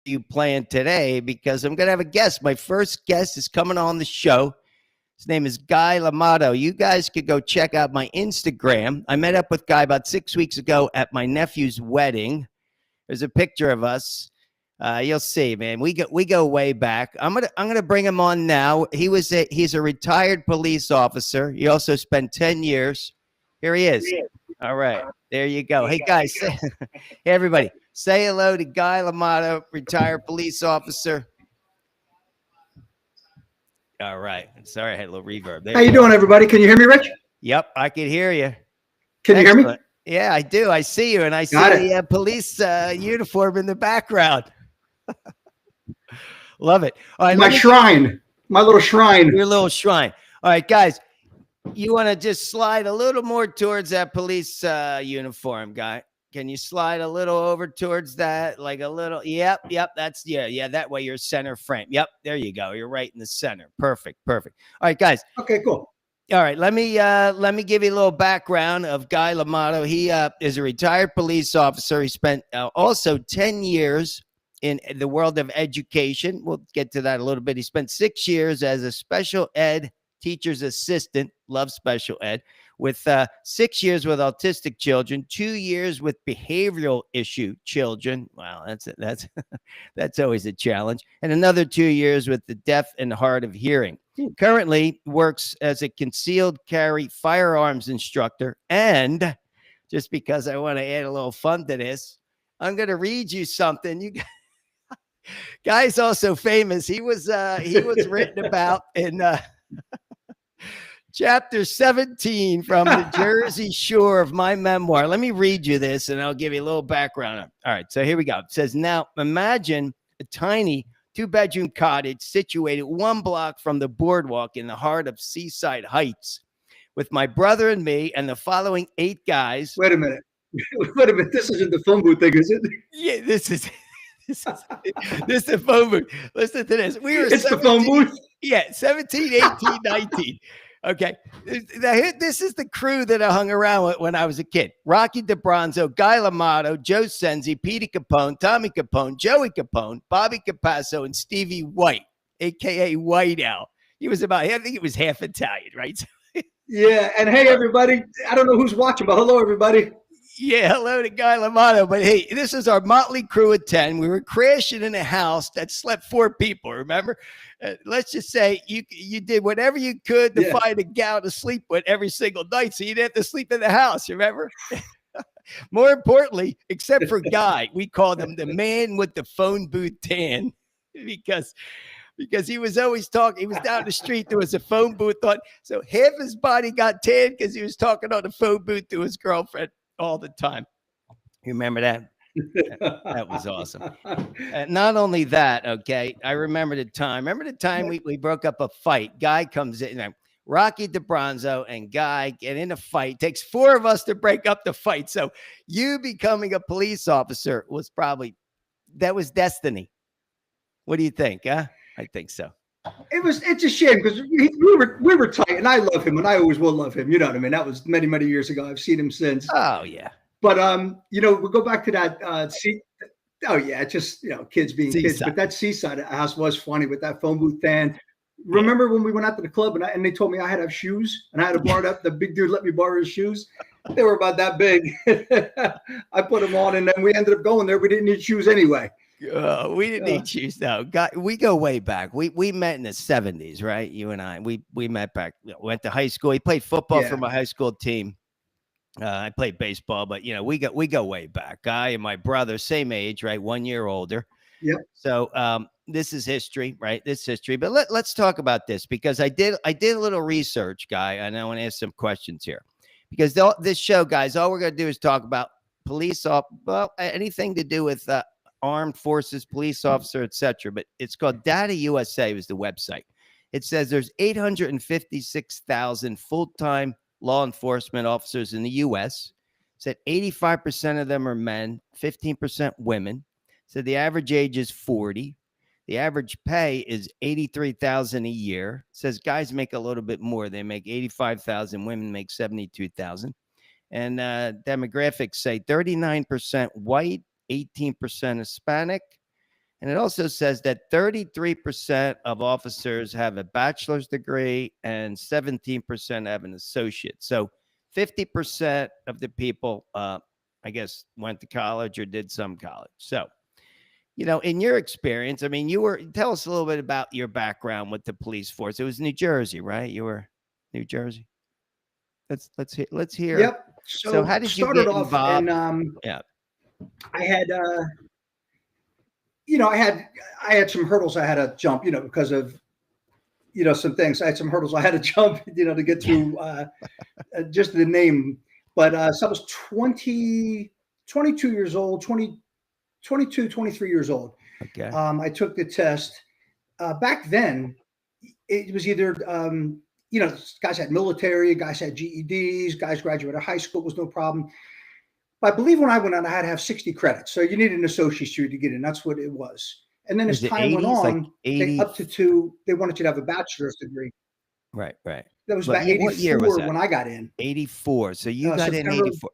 you playing today because I'm going to have a guest. My first guest is coming on the show. His name is Guy LiMato. You guys could go check out my Instagram. I met up with Guy about 6 weeks ago at my nephew's wedding. There's a picture of us. You'll see, man. We go way back. I'm gonna bring him on now. He's a retired police officer. He also spent 10 years. Here he is. All right, there you go. Hey guys, hey everybody, say hello to Guy LiMato, retired police officer. All right. Sorry, I had a little reverb. There How you doing, everybody? Can you hear me, Rich? Yep, I can hear you. Can you hear me? Yeah, I do. I see you, and I see the police uniform in the background. Love it. All right, my shrine, my little shrine. Your little shrine. All right, guys, you want to just slide a little more towards that police uniform, Guy? Can you slide a little over towards that? Like a little. Yep. That's yeah. That way you're center frame. Yep. There you go. You're right in the center. Perfect. All right, guys. Okay, cool. All right. Let me give you a little background of Guy LiMato. He is a retired police officer. He spent also 10 years in the world of education. We'll get to that a little bit. He spent 6 years as a special ed teacher's assistant. Love special ed. With 6 years with autistic children, 2 years with behavioral issue children. Wow, that's always a challenge. And another 2 years with the deaf and hard of hearing. Currently works as a concealed carry firearms instructor. And just because I want to add a little fun to this, I'm going to read you something. You Guy's also famous. He was written about in Chapter 17 from the Jersey Shore of my memoir. Let me read you this and I'll give you a little background. All right, so here we go. It says, now imagine a tiny 2-bedroom cottage situated 1 block from the boardwalk in the heart of Seaside Heights with my brother and me and the following 8 guys. Wait a minute. This isn't the phone booth thing, is it? Yeah, this is the phone booth. Listen to this. It's the phone booth? Yeah, 17, 18, 19. Okay, this is the crew that I hung around with when I was a kid. Rocky DeBronzo, Guy LiMato, Joe Senzi, Petey Capone, Tommy Capone, Joey Capone, Bobby Capasso, and Stevie White, a.k.a. White Owl. I think he was half Italian, right? Yeah, and hey, everybody. I don't know who's watching, but hello, everybody. Yeah, hello to Guy LiMato. But hey, this is our motley crew of 10. We were crashing in a house that slept 4 people, remember? Let's just say you did whatever you could to find a gal to sleep with every single night so you didn't have to sleep in the house, remember? More importantly, except for Guy, we called him the man with the phone booth tan because he was always talking. He was down the street. There was a phone booth on. So half his body got tan because he was talking on the phone booth to his girlfriend all the time. You remember that? That was awesome. Not only that, okay, I remember the time. We broke up a fight. Guy comes in, Rocky DeBronzo and Guy get in a fight. It takes 4 of us to break up the fight. So you becoming a police officer was destiny. What do you think? Huh? I think so. It's a shame because we were tight, and I love him, and I always will love him. You know what I mean? That was many, many years ago. I've seen him since. Oh yeah. But we'll go back to that. It's just kids being Seaside. Kids. But that Seaside house was funny with that phone booth fan. Remember when we went out to the club and they told me I had to have shoes and I had to borrow up. The big dude let me borrow his shoes. They were about that big. I put them on, and then we ended up going there. We didn't need shoes anyway. We didn't need shoes though. We go way back. We met in the 70s, right? You and I. We met back. Went to high school. He played football for my high school team. I played baseball, but we go way back. Guy and my brother, same age, right? 1 year older. Yep. So this is history, right? This history. But let's talk about this because I did a little research, Guy, and I want to ask some questions here. Because this show, guys, all we're gonna do is talk about anything to do with armed forces, police officer, etc. But it's called Data USA was the website. It says there's 856,000 full-time law enforcement officers in the U.S. Said 85% of them are men, 15% women. So the average age is 40. The average pay is $83,000 a year. Says guys make a little bit more. They make $85,000. Women make $72,000. And demographics say 39% white, 18% Hispanic, And it also says that 33% of officers have a bachelor's degree and 17% have an associate. So 50% of the people, I guess, went to college or did some college. So, in your experience, I mean, tell us a little bit about your background with the police force. It was New Jersey, right? You were New Jersey. Let's hear. Yep. So how did you started get off involved? and Yeah. I had I had some hurdles I had to jump, because of some things. I had some hurdles I had to jump, to get through just the name. But so I was 22 years old, 22, 23 years old. Okay. I took the test. Back then, it was either, guys had military, guys had GEDs, guys graduated high school, was no problem. But I believe when I went on, I had to have 60 credits. So you needed an associate's degree to get in. That's what it was. And then as time went on, they wanted you to have a bachelor's degree. Right. That was about 84 what year was that? When I got in. 84. So you got in 84.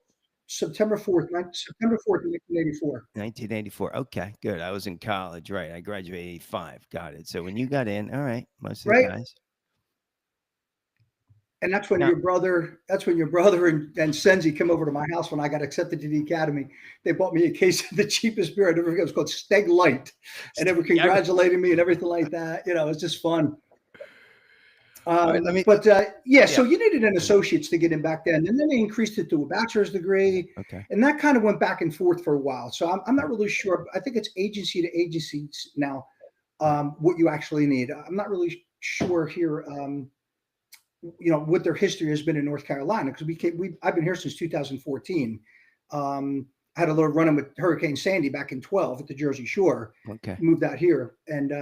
September 4th, 1984. 1984. Okay, good. I was in college, right? I graduated 85. Got it. So when you got in, all right, most of the guys. And that's when your brother and Senzi came over to my house when I got accepted to the academy. They bought me a case of the cheapest beer I ever. It was called Steg Light, and they were congratulating me and everything like that. It was just fun. So you needed an associate's to get in back then, and then they increased it to a bachelor's degree. Okay. And that kind of went back and forth for a while. So I'm not really sure. I think it's agency to agency now what you actually need. I'm not really sure here. What their history has been in North Carolina, because I've been here since 2014. I had a little run-in with Hurricane Sandy back in 12 at the Jersey Shore. Okay. Moved out here. And,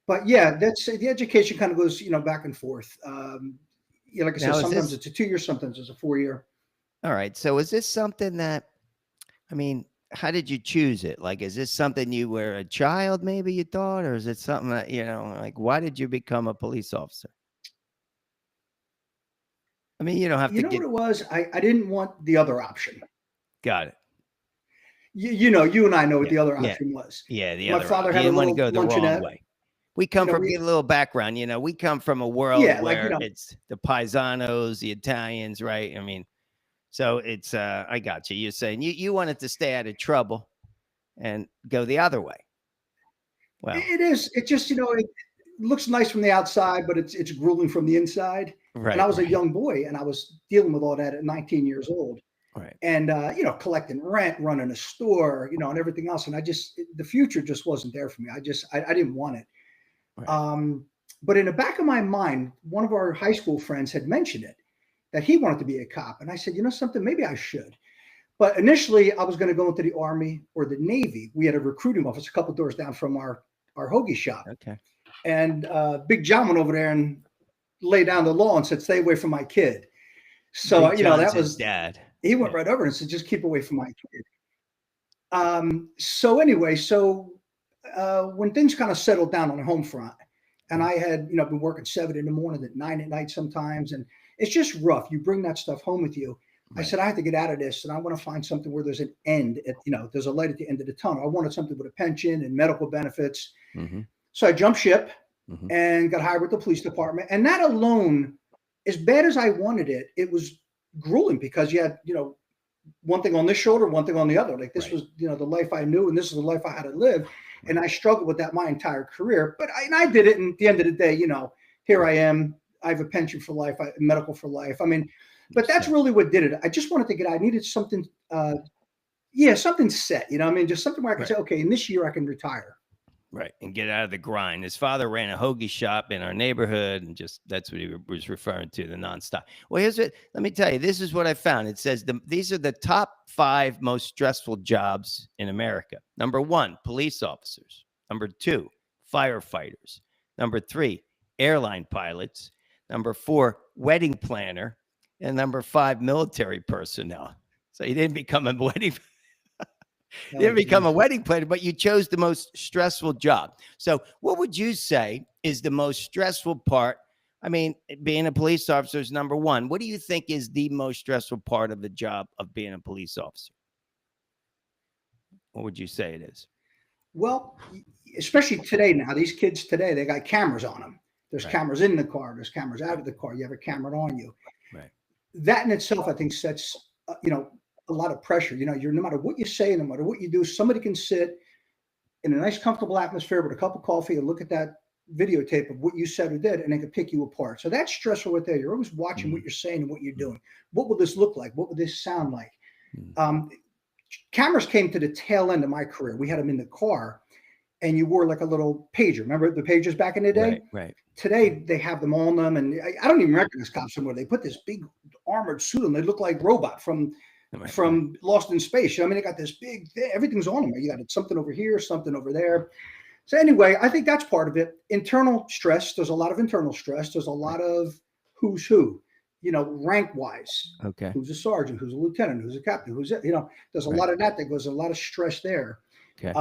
but yeah, that's the education kind of goes, back and forth. Like I said, sometimes it's a 2-year, sometimes it's a 4-year. All right. So is this something that, how did you choose it? Like, is this something you were a child, maybe you thought, or is it something that, why did you become a police officer? You don't have to what it was? I didn't want the other option. Got it. You and I know what the other option was. Yeah, my father had a little luncheonette. Way. We come from a little background, we come from a world where it's the paisanos, the Italians, right? So it's I got you. You're saying you wanted to stay out of trouble and go the other way. Well, it is. It just, it looks nice from the outside, but it's grueling from the inside. Right. And I was a young boy, and I was dealing with all that at 19 years old. Right. And collecting rent, running a store, and everything else. And the future just wasn't there for me. I didn't want it. Right. But in the back of my mind, one of our high school friends had mentioned it, that he wanted to be a cop. And I said, something, maybe I should. But initially I was going to go into the Army or the Navy. We had a recruiting office a couple doors down from our hoagie shop. Okay. And Big John went over there and lay down the law and said, stay away from my kid. So, that was dad. He went right over and said, just keep away from my kid. So anyway, when things kind of settled down on the home front, and I had, been working 7 in the morning at 9 at night sometimes, and it's just rough. You bring that stuff home with you. Right. I said, I have to get out of this, and I want to find something where there's an end, there's a light at the end of the tunnel. I wanted something with a pension and medical benefits. Mm-hmm. So I jumped ship and got hired with the police department. And that alone, as bad as I wanted it, it was grueling, because you had, one thing on this shoulder, one thing on the other. Like this was, the life I knew, and this is the life I had to live. And I struggled with that my entire career, but I did it. And at the end of the day, here I am. I have a pension for life, medical for life. But that's really what did it. I just wanted to get out. I needed something, something set, just something where I could say, okay, in this year I can retire. Right. And get out of the grind. His father ran a hoagie shop in our neighborhood, and that's what he was referring to, the nonstop. Well, let me tell you, this is what I found. It says these are the top 5 most stressful jobs in America. Number 1, police officers. Number 2, firefighters. Number 3, airline pilots. Number 4, wedding planner. And number 5, military personnel. So he didn't become a wedding You didn't become a wedding planner, but you chose the most stressful job. So what would you say is the most stressful part? Being a police officer is number 1. What do you think is the most stressful part of the job of being a police officer? What would you say it is? Well, especially today now, these kids today, they got cameras on them. There's cameras in the car. There's cameras out of the car. You have a camera on you. Right. That in itself, I think, sets, a lot of pressure. You're no matter what you say, no matter what you do, somebody can sit in a nice, comfortable atmosphere with a cup of coffee and look at that videotape of what you said or did, and they can pick you apart. So that's stressful right there. You're always watching what you're saying and what you're doing. What will this look like? What will this sound like? Cameras came to the tail end of my career. We had them in the car, and you wore like a little pager. Remember the pagers back in the day? Right. Today they have them on them, and I don't even recognize cops anymore. They put this big armored suit on. They look like robot from Lost in Space. I mean, they got this big thing. Everything's on them. You got something over here, something over there. So anyway, I think that's part of it. Internal stress. There's a lot of internal stress. There's a lot of who's who. Rank wise. Okay. Who's a sergeant? Who's a lieutenant? Who's a captain? Who's it? There's a lot of that goes. A lot of stress there. Okay.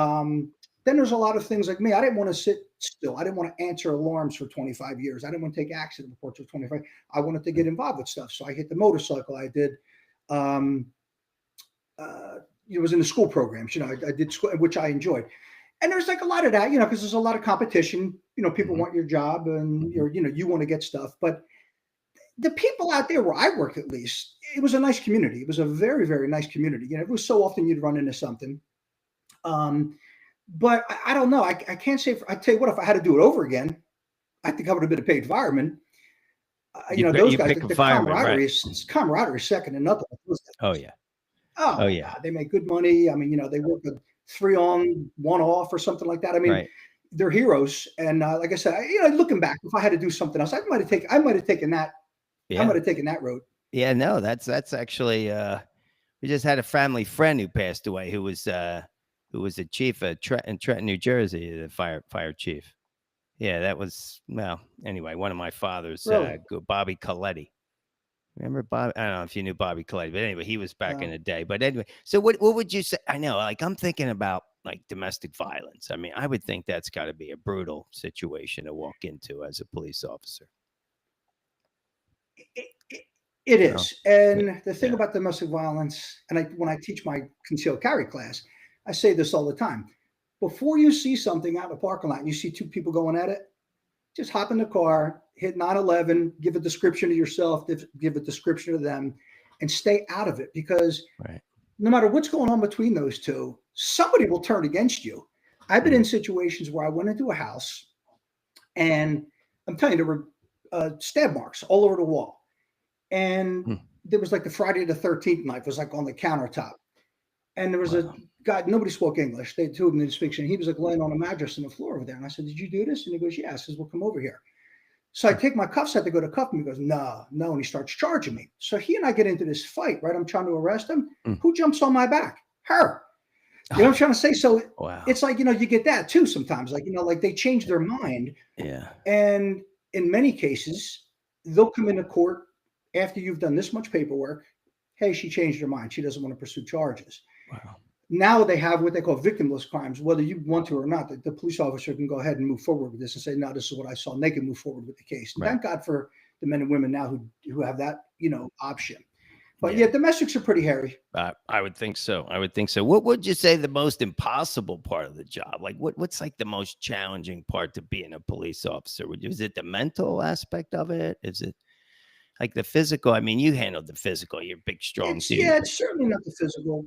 Then there's a lot of things like me. I didn't want to sit still. I didn't want to answer alarms for 25 years. I didn't want to take accident reports for 25. I wanted to get involved with stuff. So I hit the motorcycle. I did. It was in the school programs. I did school, which I enjoyed. And there's like a lot of that. Because there's a lot of competition. People want your job, and you want to get stuff, but the people out there where I worked, at least, it was a nice community. It was a very, very nice community. It was so often you'd run into something. But I don't know. I can't say. I tell you what, if I had to do it over again, I think I would have been a paid fireman. Those guys, the camaraderie, camaraderie second to nothing. Oh yeah. Oh yeah. They make good money. I mean, they work a 3 on, 1 off or something like that. I mean, they're heroes. And like I said, looking back, if I had to do something else, I might have taken that. Yeah. I might have taken that road. Yeah, no, that's actually we just had a family friend who passed away who was a chief in Trenton, New Jersey, the fire chief. Yeah, that was, well, anyway, one of my father's, Bobby Coletti. Remember Bobby? I don't know if you knew Bobby Coletti, but anyway, he was back in the day. But anyway, so what would you say? I know, like, I'm thinking about like domestic violence. I mean, I would think that's got to be a brutal situation to walk into as a police officer. It is. And the thing about domestic violence, and when I teach my concealed carry class, I say this all the time. Before you see something out in the parking lot and you see 2 people going at it, just hop in the car, hit 911, give a description of yourself, give a description of them, and stay out of it. Because no matter what's going on between those 2, somebody will turn against you. I've been in situations where I went into a house, and I'm telling you, there were stab marks all over the wall. And there was like the Friday the 13th knife was like on the countertop. And there was a guy, nobody spoke English. They 2 of them didn't speak. And he was like laying on a mattress on the floor over there. And I said, "Did you do this?" And he goes, "Yeah." I says, "Well, come over here." So I take my cuffs out to go to cuff him. He goes, no. And he starts charging me. So he and I get into this fight, right? I'm trying to arrest him. Who jumps on my back? Her. You know what I'm trying to say? So it's like, you get that too sometimes. Like, like they change their mind. Yeah. And in many cases, they'll come into court after you've done this much paperwork. Hey, she changed her mind. She doesn't want to pursue charges. Wow. Now they have what they call victimless crimes. Whether you want to or not, the police officer can go ahead and move forward with this and say, "No, this is what I saw." And they can move forward with the case. And thank God for the men and women now who have that, option. But yeah, domestics are pretty hairy. I would think so. What would you say the most impossible part of the job? Like what's like the most challenging part to being a police officer? Is it the mental aspect of it? Is it like the physical? I mean, you handled the physical. You're big, strong dude. Yeah, it's certainly not the physical.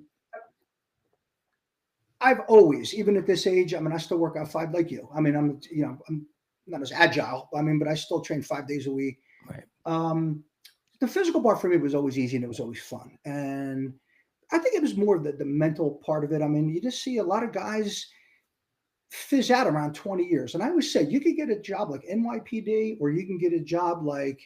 I've always, even at this age, I mean, I still work out 5 like you. I mean, I'm not as agile. I mean, but I still train 5 days a week. Right. The physical part for me was always easy and it was always fun. And I think it was more of the mental part of it. I mean, you just see a lot of guys fizz out around 20 years. And I always say you could get a job like NYPD or you can get a job like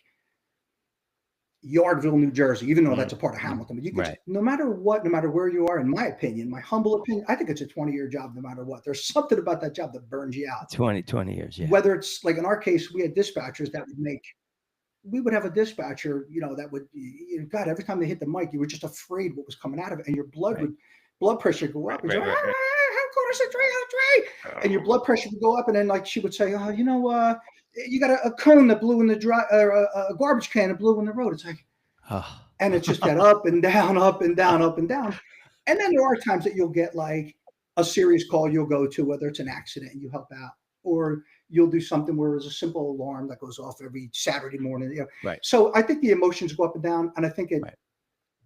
Yardville, New Jersey, even though that's a part of Hamilton. But you can, no matter what, no matter where you are, in my opinion, my humble opinion, I think it's a 20-year job no matter what. There's something about that job that burns you out. 20 years, yeah. Whether it's like in our case, we had dispatchers that we would have a dispatcher, that would, God, every time they hit the mic, you were just afraid what was coming out of it. And your blood pressure would go up. And and your blood pressure would go up. And then like she would say, "Oh, you got a cone that blew in the dry, or a garbage can that blew in the road." It's like, and it's just that up and down, up and down, up and down. And then there are times that you'll get like a serious call you'll go to, whether it's an accident and you help out, or you'll do something where there's a simple alarm that goes off every Saturday morning. You know? Right. So I think the emotions go up and down, and I think it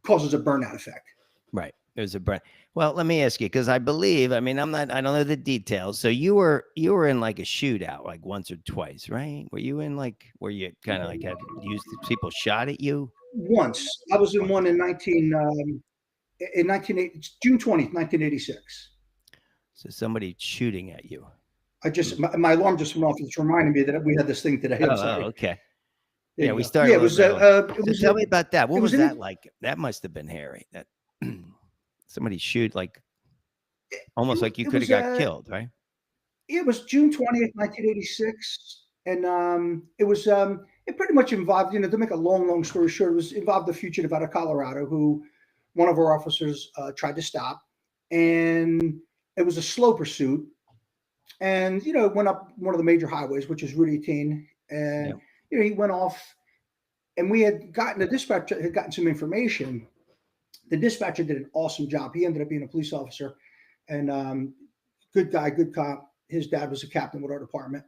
causes a burnout effect. Right. There's a burn. Well, let me ask you, because I believe, I mean, I don't know the details. So you were in like a shootout, like once or twice, right? Were you in like, where you kind of like had used, people shot at you? Once. I was in one in 1980, June 20th, 1986. So somebody shooting at you. I just, my alarm just went off. It's reminding me that we had this thing today. I'm sorry. Okay. There Yeah, we go. started. Yeah, it was. So tell me about that. What was that in, like? That must have been hairy. That somebody shoot like almost like you could have got killed, right? It was June 20th, 1986, and it was. It pretty much involved, to make a long story short, it was involved a fugitive out of Colorado who one of our officers tried to stop, and it was a slow pursuit, and it went up one of the major highways, which is Route 18, and he went off, and the dispatcher had gotten some information. The dispatcher did an awesome job. He ended up being a police officer, and good guy, good cop. His dad was a captain with our department.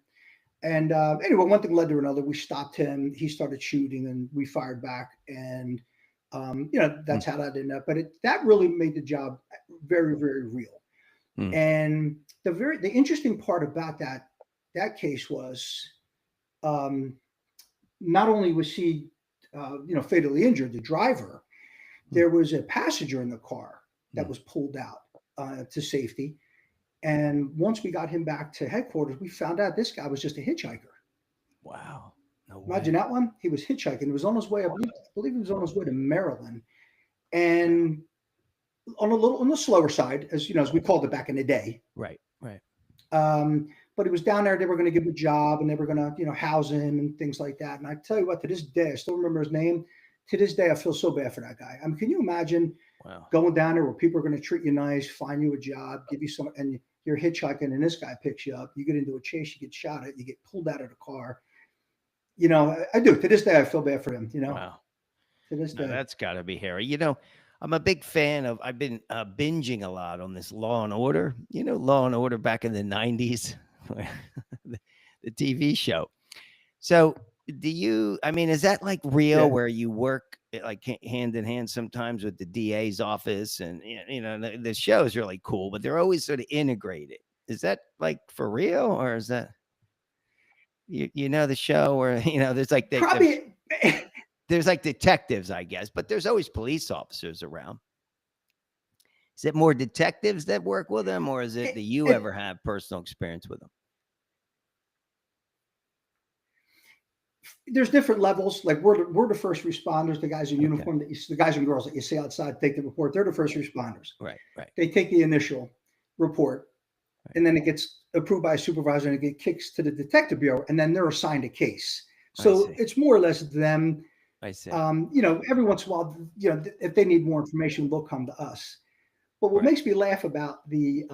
And anyway, one thing led to another. We stopped him. He started shooting, and we fired back. And that's how that ended up. But that really made the job very, very real. And the interesting part about that case was, not only was he fatally injured, the driver, there was a passenger in the car that was pulled out to safety. And once we got him back to headquarters, we found out this guy was just a hitchhiker. Wow. No Imagine that one. He was hitchhiking. He was on his way, I believe he was on his way to Maryland. And on the slower side, as we called it back in the day. Right. But he was down there. They were going to give him a job, and they were going to, house him and things like that. And I tell you what, to this day, I still remember his name. To this day, I feel so bad for that guy. I mean, can you imagine going down there where people are going to treat you nice, find you a job, give you some, and you're hitchhiking, and this guy picks you up. You get into a chase, you get shot at, you get pulled out of the car. I do. To this day, I feel bad for him. Wow. To this day, that's got to be hairy. I'm a big fan of. I've been binging a lot on this Law and Order. Law and Order back in the 90s, the TV show. So, is that like real, where you work like hand in hand sometimes with the DA's office, and the show is really cool, but they're always sort of integrated. Is that like for real, or is that the show where there's like there's like detectives, I guess, but there's always police officers around. Is it more detectives that work with them, or is it that you ever have personal experience with them? There's different levels. Like we're the first responders, the guys in uniform, the guys and girls that you see outside take the report. They're the first responders. Right. They take the initial report, and then it gets approved by a supervisor, and it gets kicks to the detective bureau, and then they're assigned a case. So it's more or less them. I see. Every once in a while, if they need more information, they'll come to us. But what makes me laugh about the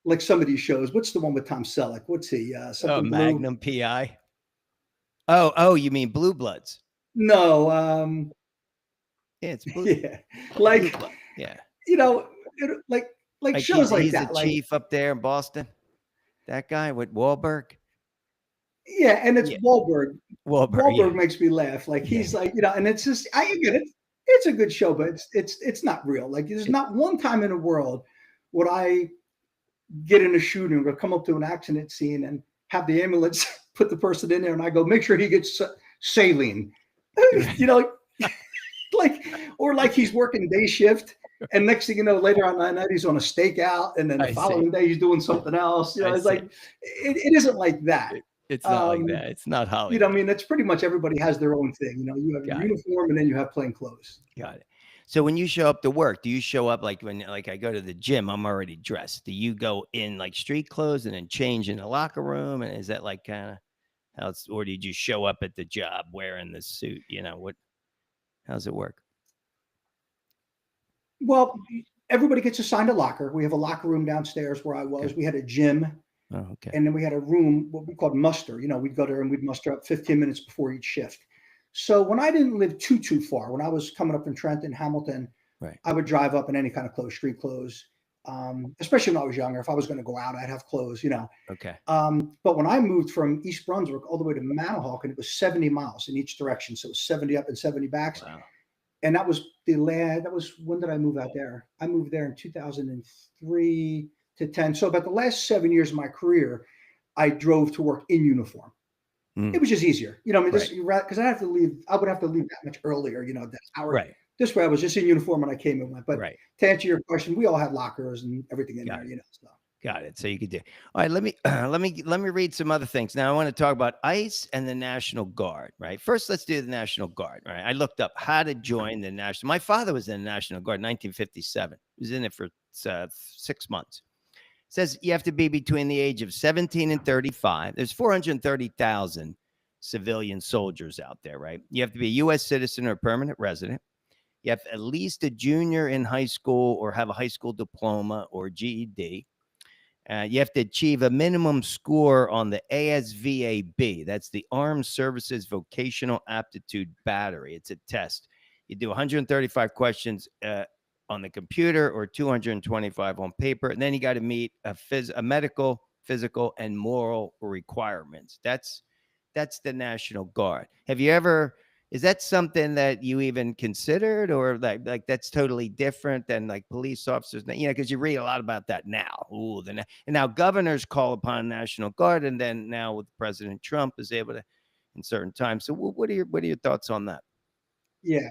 like some of these shows, what's the one with Tom Selleck? What's he? Magnum PI. Oh, you mean Blue Bloods? No. Yeah, it's Blue. Yeah, like Blue yeah. Like shows like he's that. He's the chief up there in Boston. That guy with Wahlberg. Yeah, and it's Wahlberg. Wahlberg makes me laugh. Like he's like, and it's just I get it. It's a good show, but it's not real. Like there's not one time in the world would I get in a shooting or come up to an accident scene and have the ambulance put the person in there, and I go, make sure he gets saline. like he's working day shift, and next thing you know, later on that night he's on a stakeout, and then the following day he's doing something else. It's like it isn't like that. It's not like that. It's not Hollywood. It's pretty much everybody has their own thing. You have your uniform, and then you have plain clothes. Got it. So when you show up to work, do you show up like when I go to the gym, I'm already dressed? Do you go in like street clothes and then change in the locker room? And is that like kind of how it's, or did you show up at the job wearing the suit? How's it work? Well, everybody gets assigned a locker. We have a locker room downstairs where I was. Okay. We had a gym. Oh, okay. And then we had a room, what we called muster. We'd go there and we'd muster up 15 minutes before each shift. So when I didn't live too far, when I was coming up in Trenton, Hamilton, I would drive up in any kind of clothes, street clothes. especially when I was younger. If I was going to go out, I'd have clothes, Okay. But when I moved from East Brunswick all the way to Manahawk, and it was 70 miles in each direction, so it was 70 up and 70 back. Wow. And that was when did I move out there? I moved there in 2003 to 10. So about the last 7 years of my career, I drove to work in uniform. It was just easier, I mean, because I would have to leave that much earlier, that hour. Right. This way I was just in uniform when I came and went. But Right. to answer your question, we all had lockers and everything in there, so. Got it. So you could do. All right. Let me read some other things. Now I want to talk about ICE and the National Guard. Right. First, let's do the National Guard. Right. I looked up how to join the National. My father was in the National Guard in 1957. He was in it for 6 months. It says you have to be between the age of 17 and 35. There's 430,000 civilian soldiers out there. Right. You have to be a U.S. citizen or permanent resident. You have at least a junior in high school or have a high school diploma or GED. You have to achieve a minimum score on the ASVAB. That's the Armed Services Vocational Aptitude Battery. It's a test. You do 135 questions on the computer or 225 on paper. And then you got to meet a medical, physical, and moral requirements. That's the National Guard. Is that something that you even considered, or like that's totally different than like police officers? Because you read a lot about that now. And now governors call upon National Guard, and then now with President Trump is able to in certain times. So what are your thoughts on that? Yeah.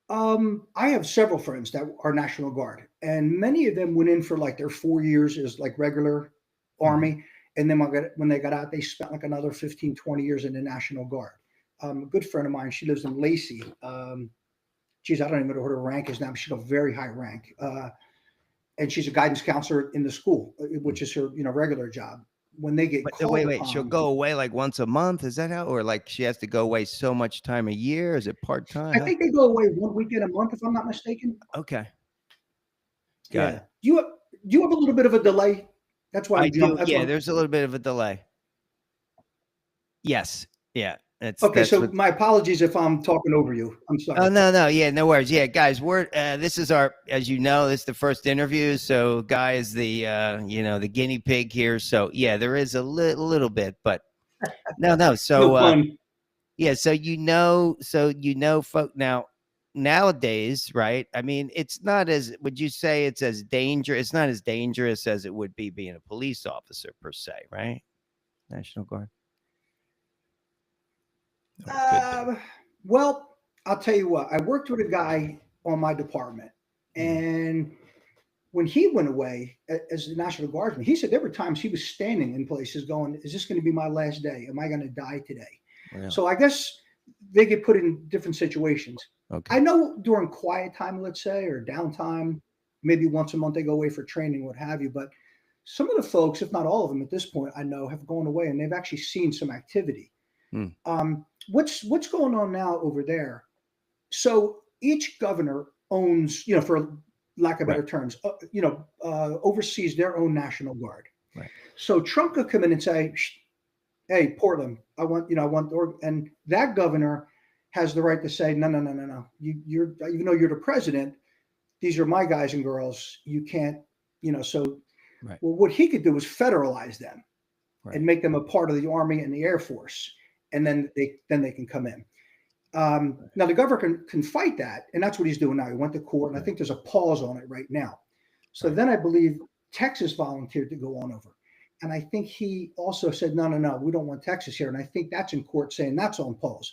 I have several friends that are National Guard, and many of them went in for like their 4 years as like regular Army. And then when they got out, they spent like another 15, 20 years in the National Guard. A good friend of mine, she lives in Lacey. Geez, I don't even know what her rank is now, but she's a very high rank. And she's a guidance counselor in the school, which is her, regular job. When they get called upon, she'll go away like once a month. Is that how, or like she has to go away so much time a year? Is it part time? I think they go away 1 weekend a month, if I'm not mistaken. Okay. Got it. Do you have a little bit of a delay? That's why I do. There's a little bit of a delay. Yes. Yeah. My apologies if I'm talking over you. I'm sorry. Oh, no. Yeah, no worries. Yeah, guys, this is as you know, this is the first interview. So Guy is the, the guinea pig here. So yeah, there is a little bit, but no. So, yeah. So, folk nowadays, right? I mean, would you say it's as dangerous? It's not as dangerous as it would be being a police officer per se, right? National Guard. Well, I'll tell you what, I worked with a guy on my department, and when he went away as the National Guardsman, he said there were times he was standing in places going, is this going to be my last day? Am I going to die today? Wow. So I guess they get put in different situations. Okay. I know during quiet time, let's say, or downtime, maybe once a month they go away for training, what have you. But some of the folks, if not all of them at this point, I know have gone away and they've actually seen some activity. What's going on now over there? So each governor owns, for lack of better terms, oversees their own National Guard. Right. So Trump could come in and say, "Hey, Portland, I want, and that governor has the right to say, no. You're even though you're the president, these are my guys and girls. You can't, so." Right. Well, what he could do is federalize them and make them a part of the Army and the Air Force. And then they can come in. Now the governor can fight that, and that's what he's doing now. He went to court, and I think there's a pause on it right now. So then I believe Texas volunteered to go on over, and I think he also said, no, we don't want Texas here, and I think that's in court saying that's on pause.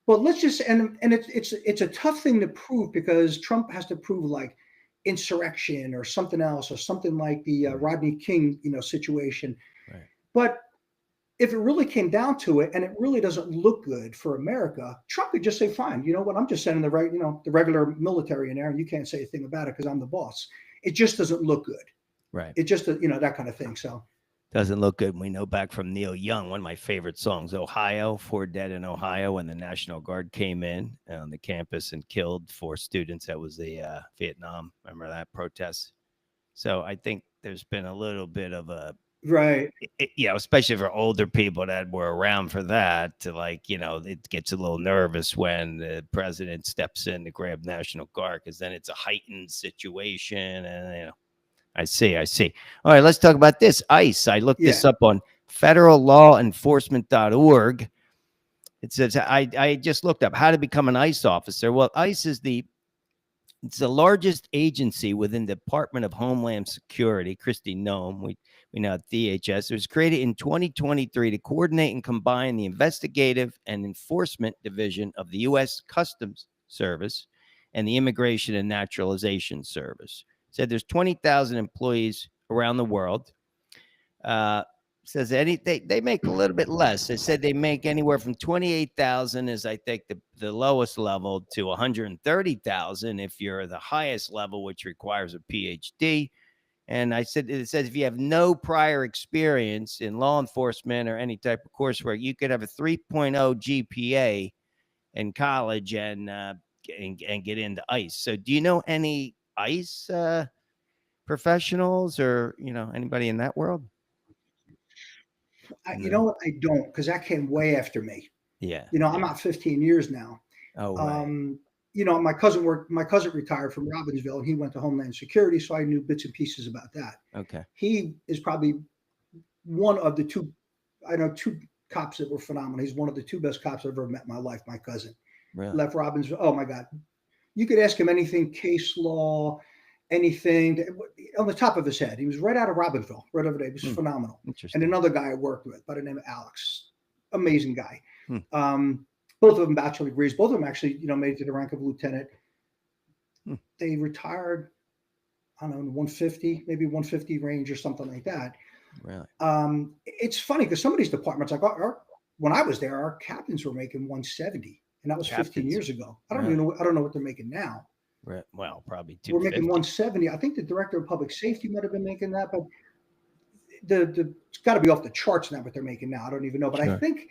But let's just and it's a tough thing to prove because Trump has to prove like insurrection or something else or something like the Rodney King situation, but if it really came down to it and it really doesn't look good for America, Trump could just say, fine, you know what? I'm just sending the regular military in there and you can't say a thing about it because I'm the boss. It just doesn't look good. Right. It just, that kind of thing. So doesn't look good. We know back from Neil Young, one of my favorite songs, Ohio, 4 dead in Ohio, when the National Guard came in on the campus and killed 4 students. That was the Vietnam. Remember that protest? So I think there's been a little bit of a Right. Especially for older people that were around for that, to it gets a little nervous when the president steps in to grab National Guard, because then it's a heightened situation. And, I see. All right, let's talk about this. ICE. I looked this up on federallawenforcement.org. It says, I just looked up how to become an ICE officer. Well, ICE is it's the largest agency within the Department of Homeland Security. Christy Nome, we know DHS. It was created in 2023 to coordinate and combine the investigative and enforcement division of the U.S. Customs Service and the Immigration and Naturalization Service. It said there's 20,000 employees around the world. Says they make a little bit less. They said they make anywhere from 28,000 is, I think, the lowest level, to 130,000 if you're the highest level, which requires a PhD. And it says if you have no prior experience in law enforcement or any type of coursework, you could have a 3.0 GPA in college and get into ICE. So do you know any ICE professionals, or anybody in that world? You know what? I don't, because that came way after me. Yeah. I'm out 15 years now. Oh, right. My cousin retired from Robbinsville, and he went to Homeland Security, so I knew bits and pieces about that. Okay. He is probably one of the two. I know two cops that were phenomenal. He's one of the two best cops I've ever met in my life. My cousin. Really? Left Robbinsville. Oh my God. You could ask him anything, case law, anything on the top of his head. He was right out of Robbinsville, right over there. He was phenomenal. Interesting. And another guy I worked with by the name of Alex, amazing guy. Both of them bachelor degrees. Both of them actually, made it to the rank of lieutenant. They retired, I don't know, 150, maybe 150 range or something like that. Really? It's funny because some of these departments, like when I was there, our captains were making 170, and that was 15 years ago. I don't know what they're making now. Right. Well, probably 250. We're making 170. I think the director of public safety might have been making that, but it's got to be off the charts now what they're making now. I don't even know, but sure. I think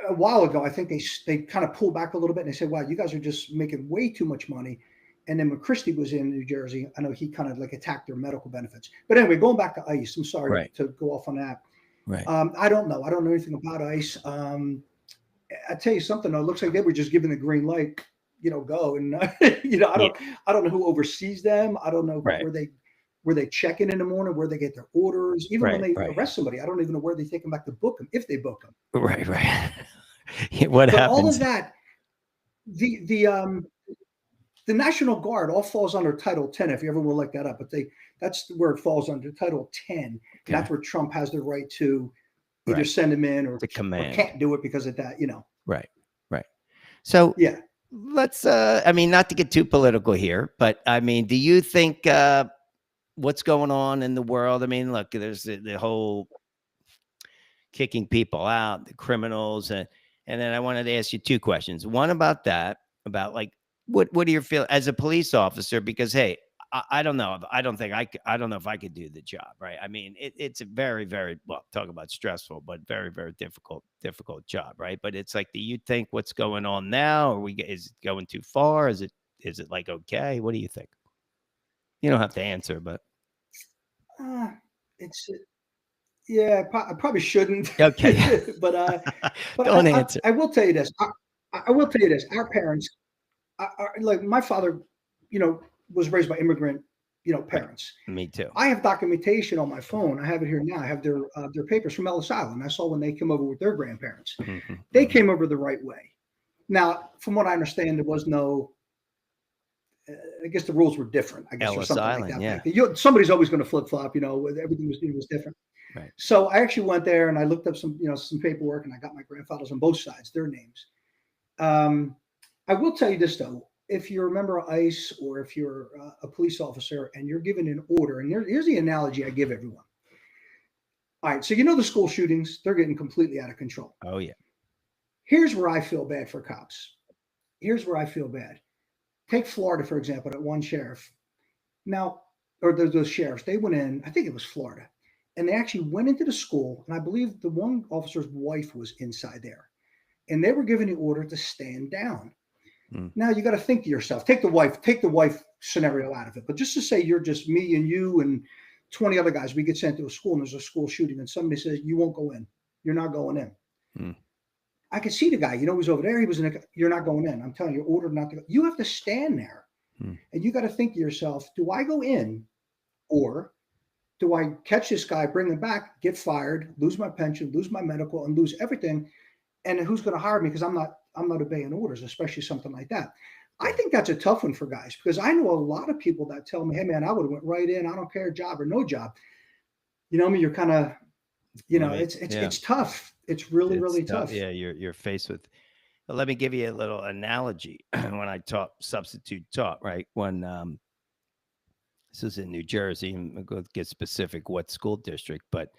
a while ago, I think they kind of pulled back a little bit and they said, "Wow, you guys are just making way too much money." And then when Christie was in New Jersey, I know he kind of attacked their medical benefits. But anyway, going back to ICE, I'm sorry to go off on that. Right. I don't know. I don't know anything about ICE. I tell you something though. It looks like they were just given the green light. Go and I don't know who oversees them. I don't know where they check in the morning, where they get their orders. Even when they arrest somebody, I don't even know where they take them back to book them, if they book them. Right. What happens? All of that, the National Guard all falls under Title 10. If you ever will look that up, but that's where it falls under Title 10. Okay. That's where Trump has the right to either send them in or can't do it because of that. Right. So yeah. Let's not to get too political here, but do you think what's going on in the world? Look, there's the whole kicking people out, the criminals, and then I wanted to ask you two questions. One about that, about what do you feel as a police officer? Because hey, I don't know. I don't know if I could do the job, right? It's a very, very, well, talk about stressful, but very, very difficult job, right? But it's do you think what's going on now, is it going too far? Is it okay? What do you think? You don't have to answer, but I probably shouldn't. Okay. but don't answer. I will tell you this. I will tell you this. Our parents, my father, was raised by immigrant, parents. Me too. I have documentation on my phone. I have it here now. I have their papers from Ellis Island. I saw when they came over with their grandparents. Mm-hmm. They came over the right way. Now, from what I understand, there was no. I guess the rules were different. I guess Ellis or something Island, like that. Somebody's always going to flip flop. Everything was different. Right. So I actually went there and I looked up some paperwork and I got my grandfathers on both sides, their names. I will tell you this though. If you're a member of ICE or if you're a police officer and you're given an order, and here's the analogy I give everyone. All right, so the school shootings, they're getting completely out of control. Oh, yeah. Here's where I feel bad for cops. Here's where I feel bad. Take Florida, for example, that one sheriff. Now, or those sheriffs, they went in, I think it was Florida, and they actually went into the school, and I believe the one officer's wife was inside there, and they were given the order to stand down. Now you got to think to yourself, take the wife scenario out of it. But just to say you're just me and you and 20 other guys, we get sent to a school and there's a school shooting and somebody says, you won't go in. You're not going in. I could see the guy, he's over there. He was you're not going in. I'm telling you, you're ordered not to go. You have to stand there and you got to think to yourself, do I go in or do I catch this guy, bring him back, get fired, lose my pension, lose my medical, and lose everything? And who's going to hire me? Because I'm not obeying orders, especially something like that. I think that's a tough one for guys because I know a lot of people that tell me, hey man, I would have went right in. I don't care, job or no job. You're kind of, it's tough. It's really tough. Yeah. You're faced with, let me give you a little analogy. When I substitute taught, right? When, this was in New Jersey, I'm going to get specific what school district, but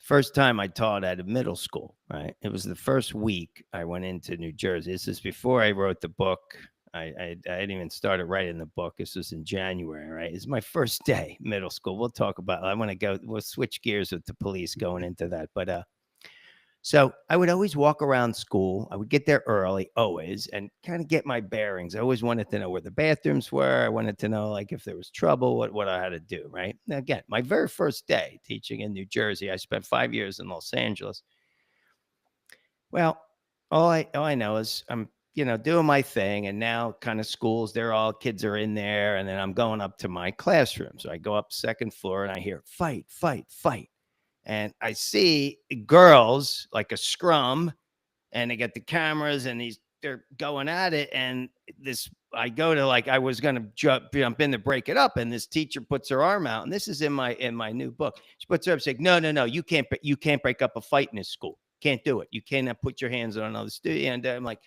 first time I taught at a middle school, right? It was the first week I went into New Jersey. This is before I wrote the book. I didn't even start writing the book. This was in January, right? It's my first day, middle school. We'll talk about, we'll switch gears with the police going into that. But so I would always walk around school. I would get there early, always, and kind of get my bearings. I always wanted to know where the bathrooms were. I wanted to know, like, if there was trouble, what I had to do, right? Now, again, my very first day teaching in New Jersey, I spent 5 years in Los Angeles. Well, all I know is I'm, doing my thing, and now kind of schools, kids are in there, and then I'm going up to my classroom. So I go up second floor, and I hear fight, fight, fight. And I see girls like a scrum, and they got the cameras and they're going at it. And I go to I was going to jump in to break it up. And this teacher puts her arm out. And this is in my new book. She puts her up saying, no, you can't break up a fight in this school. Can't do it. You cannot put your hands on another student. And I'm like,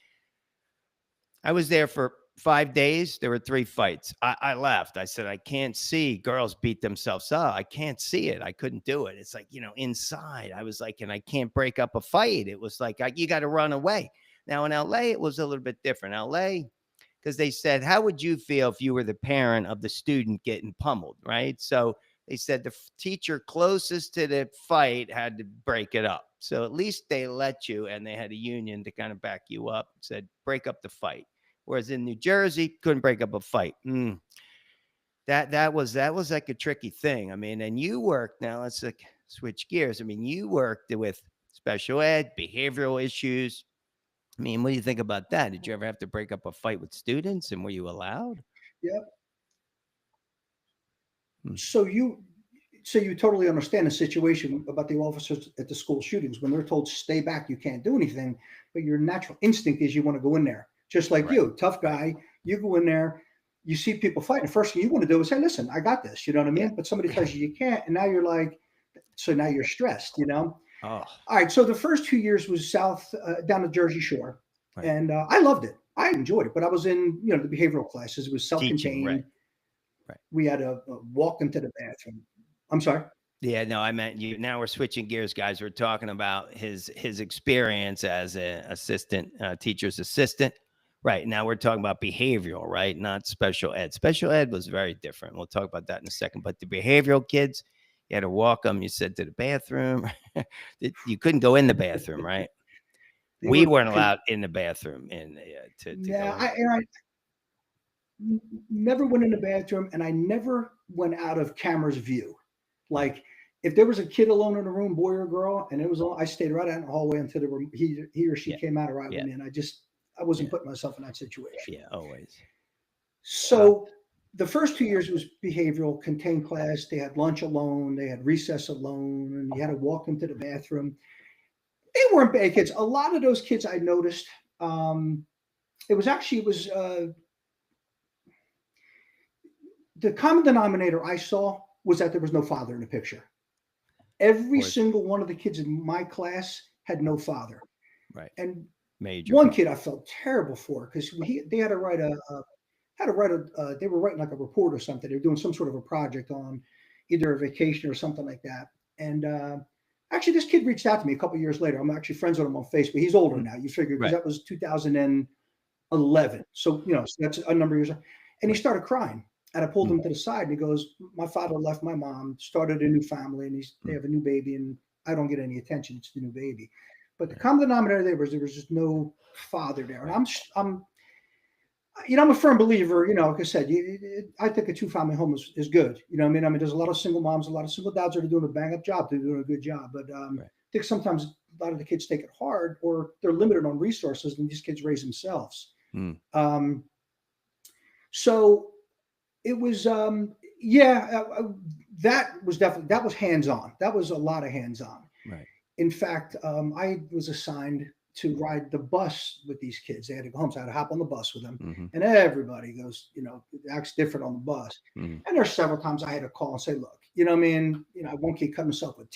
I was there for 5 days. There were 3 fights. I left. I said, I can't see girls beat themselves up. I can't see it. I couldn't do it. It's like, inside I was like, and I can't break up a fight. It was like, you got to run away. Now in LA, it was a little bit different. LA, because they said, how would you feel if you were the parent of the student getting pummeled? Right. So they said the teacher closest to the fight had to break it up. So at least they let you, and they had a union to kind of back you up, said, break up the fight. Whereas in New Jersey, couldn't break up a fight. That was like a tricky thing. I mean, and you worked, now let's switch gears. I mean, you worked with special ed, behavioral issues. I mean, what do you think about that? Did you ever have to break up a fight with students, and were you allowed? Yeah. So you totally understand the situation about the officers at the school shootings when they're told stay back, you can't do anything, but your natural instinct is you want to go in there. Just like you, tough guy, you go in there, you see people fighting. The first thing you want to do is say, listen, I got this, you know what I mean? But somebody tells you can't, and now you're like, so now you're stressed, Oh. All right, so the first 2 years was south, down the Jersey Shore, and I loved it. I enjoyed it, but I was in, the behavioral classes. It was self-contained. Right. We had to walk into the bathroom. I'm sorry? Yeah, no, I meant you. Now we're switching gears, guys. We're talking about his experience as an assistant, teacher's assistant. Right. Now we're talking about behavioral, right? Not special ed. Special ed was very different. We'll talk about that in a second. But the behavioral kids, you had to walk them. You said to the bathroom. You couldn't go in the bathroom, right? We weren't allowed in the bathroom to go in. I never went in the bathroom, and I never went out of camera's view. Like if there was a kid alone in the room, boy or girl, and it was I stayed right out in the hallway until he or she came out or I went in. I wasn't putting myself in that situation. Yeah, always. So the first 2 years was behavioral, contained class. They had lunch alone. They had recess alone, and you had to walk them to the bathroom. They weren't bad kids. A lot of those kids I noticed, it was the common denominator I saw was that there was no father in the picture. Every single one of the kids in my class had no father. Right. And major one kid I felt terrible for because they had to write they were writing like a report or something. They were doing some sort of a project on either a vacation or something like that. And actually, this kid reached out to me a couple of years later. I'm actually friends with him on Facebook. He's older now. You figure because that was 2011. So so that's a number of years. And he started crying. And I pulled him to the side, and he goes, "My father left my mom, started a new family, and they have a new baby, and I don't get any attention. It's the new baby." But the common denominator there was just no father there, and I'm a firm believer, like I said, I think a 2-family home is good. I mean, there's a lot of single moms, a lot of single dads that are doing a bang up job. They're doing a good job. But Right. I think sometimes a lot of the kids take it hard or they're limited on resources and these kids raise themselves. Um, so it was, that was hands on. That was a lot of hands on. Right. In fact, I was assigned to ride the bus with these kids. They had to go home, so I had to hop on the bus with them. And everybody goes, acts different on the bus. And there's several times I had to call and say, look, I mean, one kid cut himself with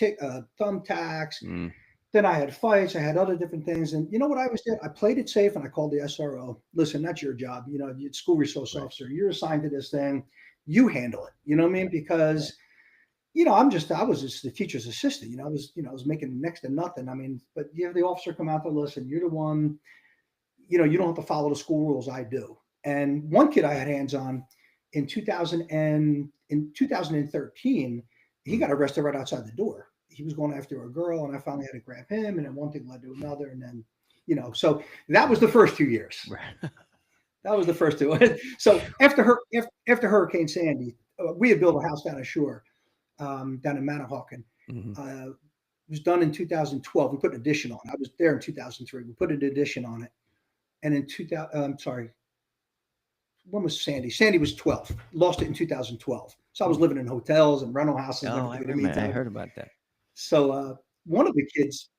thumbtacks. Then I had fights. I had other different things. And you know what I always did? I played it safe and I called the SRO. Listen, that's your job. You're school resource officer. You're assigned to this thing. You handle it. You know what I mean? Because I was just the teacher's assistant. I was making next to nothing. I mean, but you have the officer come out there, listen, you're the one, you don't have to follow the school rules. I do. And one kid I had hands on in 2013, he got arrested right outside the door. He was going after a girl, and I finally had to grab him. And then one thing led to another, and then so that was the first 2 years. Right. That was the first two. So after Hurricane Sandy, we had built a house down ashore. Down in Manahawkin. It was done in 2012. We put an addition on it. I was there in 2003. We put an addition on it. And in 2000, when was Sandy? Sandy was 12. Lost it in 2012. So I was living in hotels and rental houses. Oh, I remember. I heard about that. So one of the kids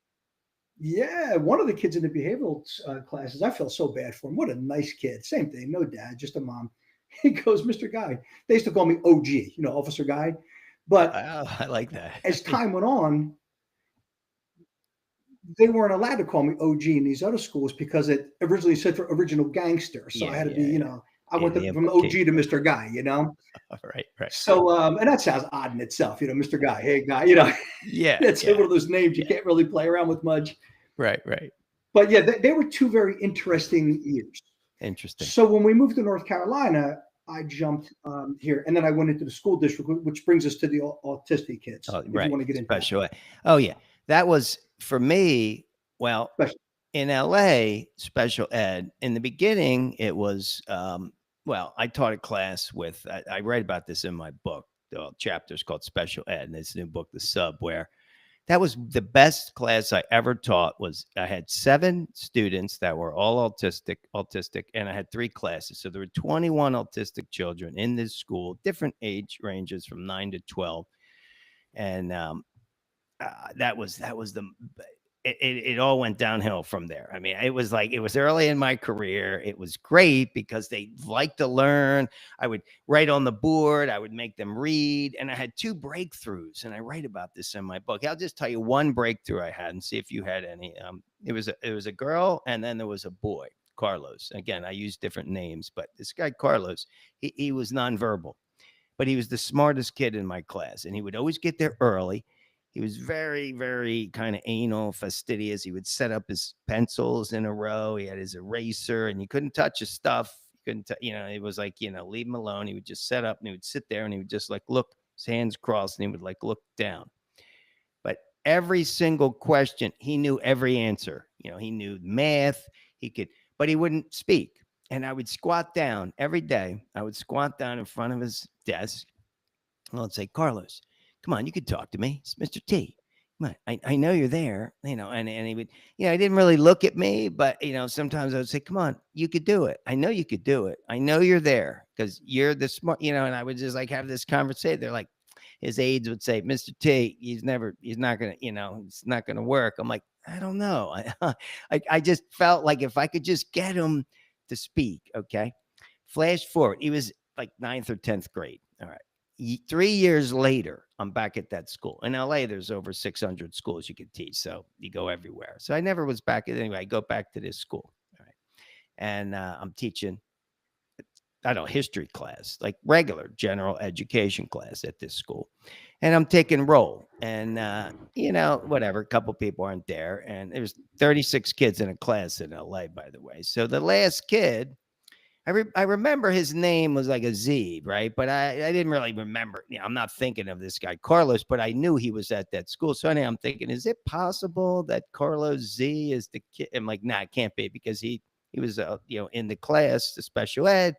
in the behavioral classes, I felt so bad for him. What a nice kid. Same thing. No dad, just a mom. He goes, Mr. Guy. They used to call me OG, Officer Guy. But I like that. As time went on, they weren't allowed to call me OG in these other schools because it originally stood for original gangster. So I had to be, I went from OG to Mr. Guy, Right. So, and that sounds odd in itself, Mr. Guy, hey guy, Yeah. It's one of those names you can't really play around with much. Right. But yeah, they were two very interesting years. Interesting. So when we moved to North Carolina, I jumped here, and then I went into the school district, which brings us to the autistic kids. Oh, if you want to get into special ed. Oh yeah, that was for me. Well, in LA, special ed. In the beginning, it was I taught a class with. I write about this in my book. The chapter's called Special Ed, and this new book, The Sub, where that was the best class I ever taught. I had 7 students that were all autistic, and I had 3 classes. So there were 21 autistic children in this school, different age ranges from 9 to 12. And that was it all went downhill from there. I mean, it was early in my career. It was great because they liked to learn. I would write on the board. I would make them read. And I had 2 breakthroughs, and I write about this in my book. I'll just tell you one breakthrough I had and see if you had any. It was a girl, and then there was a boy, Carlos. Again, I use different names, but this guy, Carlos, he was nonverbal, but he was the smartest kid in my class, and he would always get there early. He was very, very kind of anal, fastidious. He would set up his pencils in a row. He had his eraser, and you couldn't touch his stuff. You couldn't, it was like, leave him alone. He would just set up, and he would sit there, and he would just look, his hands crossed, and he would look down. But every single question, he knew every answer. He knew math. But he wouldn't speak. And I would squat down every day. I would squat down in front of his desk. And I'd say, Carlos, come on, you could talk to me. It's Mr. T. Come on, I know you're there, and he would, he didn't really look at me, but, sometimes I would say, come on, you could do it. I know you could do it. I know you're there because you're the smart, and I would just have this conversation. They're like, his aides would say, Mr. T, he's not going to, it's not going to work. I'm like, I don't know. I just felt like if I could just get him to speak. Okay. Flash forward. He was like 9th or 10th grade. All right. 3 years later, I'm back at that school. In LA, there's over 600 schools you can teach. So you go everywhere. So I never was back. Anyway, I go back to this school. All right. And I'm teaching, I don't know, history class, like regular general education class at this school. And I'm taking roll. And, whatever, a couple people aren't there. And there's 36 kids in a class in LA, by the way. So the last kid, I remember his name was like a Z, right? But I didn't really remember. I'm not thinking of this guy, Carlos, but I knew he was at that school. So anyway, I'm thinking, is it possible that Carlos Z is the kid? I'm like, nah, it can't be because he He was, in the class, the special ed.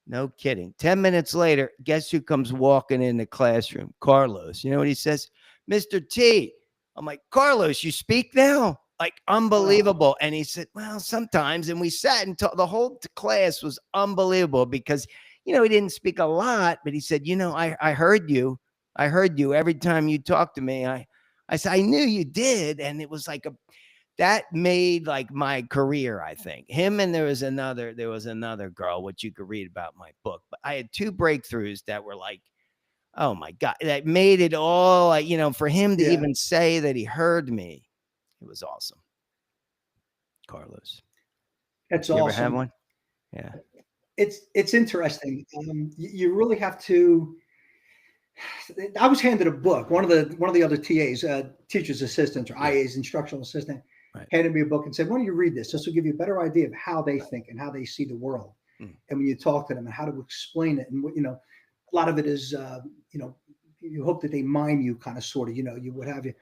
No kidding. 10 minutes later, guess who comes walking in the classroom? Carlos. You know what he says? Mr. T. I'm like, Carlos, you speak now? Like, unbelievable. And he said, well, sometimes. And we sat and the whole class was unbelievable because, he didn't speak a lot, but he said, I heard you. I heard you every time you talked to me. I said, I knew you did. And it was like that made like my career, I think. Him, and there was another girl, which you could read about in my book. But I had two breakthroughs that were like, oh my God, that made it all like, for him to even say that he heard me. It was awesome. Carlos. That's you awesome. Ever have one? Yeah. It's interesting. You really have to. I was handed a book. One of the other TAs, teachers assistants or IAs, instructional assistant, handed me a book and said, "Why don't you read this? This will give you a better idea of how they think and how they see the world, and when you talk to them and how to explain it." And a lot of it is, you hope that they mime you, kind of, sort of, you what have you.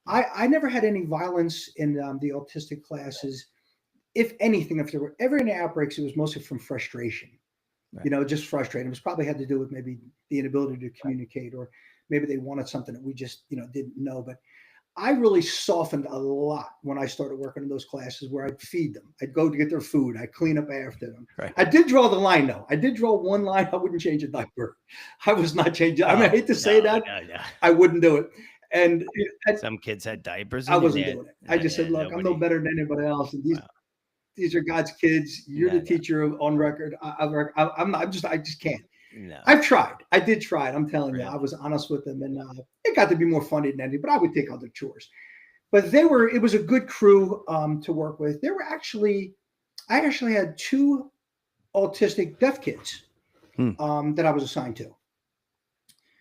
I never had any violence in the autistic classes. If anything, if there were ever any outbreaks, it was mostly from frustration. Just frustrated. It was probably had to do with maybe the inability to communicate, or maybe they wanted something that we just, didn't know. But I really softened a lot when I started working in those classes where I'd feed them. I'd go to get their food. I'd clean up after them. Right. I did draw the line, though. I did draw one line. I wouldn't change a diaper. I was not changing. I hate to say that. No. I wouldn't do it. And some kids had diapers. I wasn't doing it. I just said, look, I'm no better than anybody else. And these are God's kids. You're the teacher on record. I just can't. No. I've tried. I did try it. I'm telling you, I was honest with them, and it got to be more funny than anything. But I would take other chores. But it was a good crew to work with. I actually had two autistic deaf kids that I was assigned to.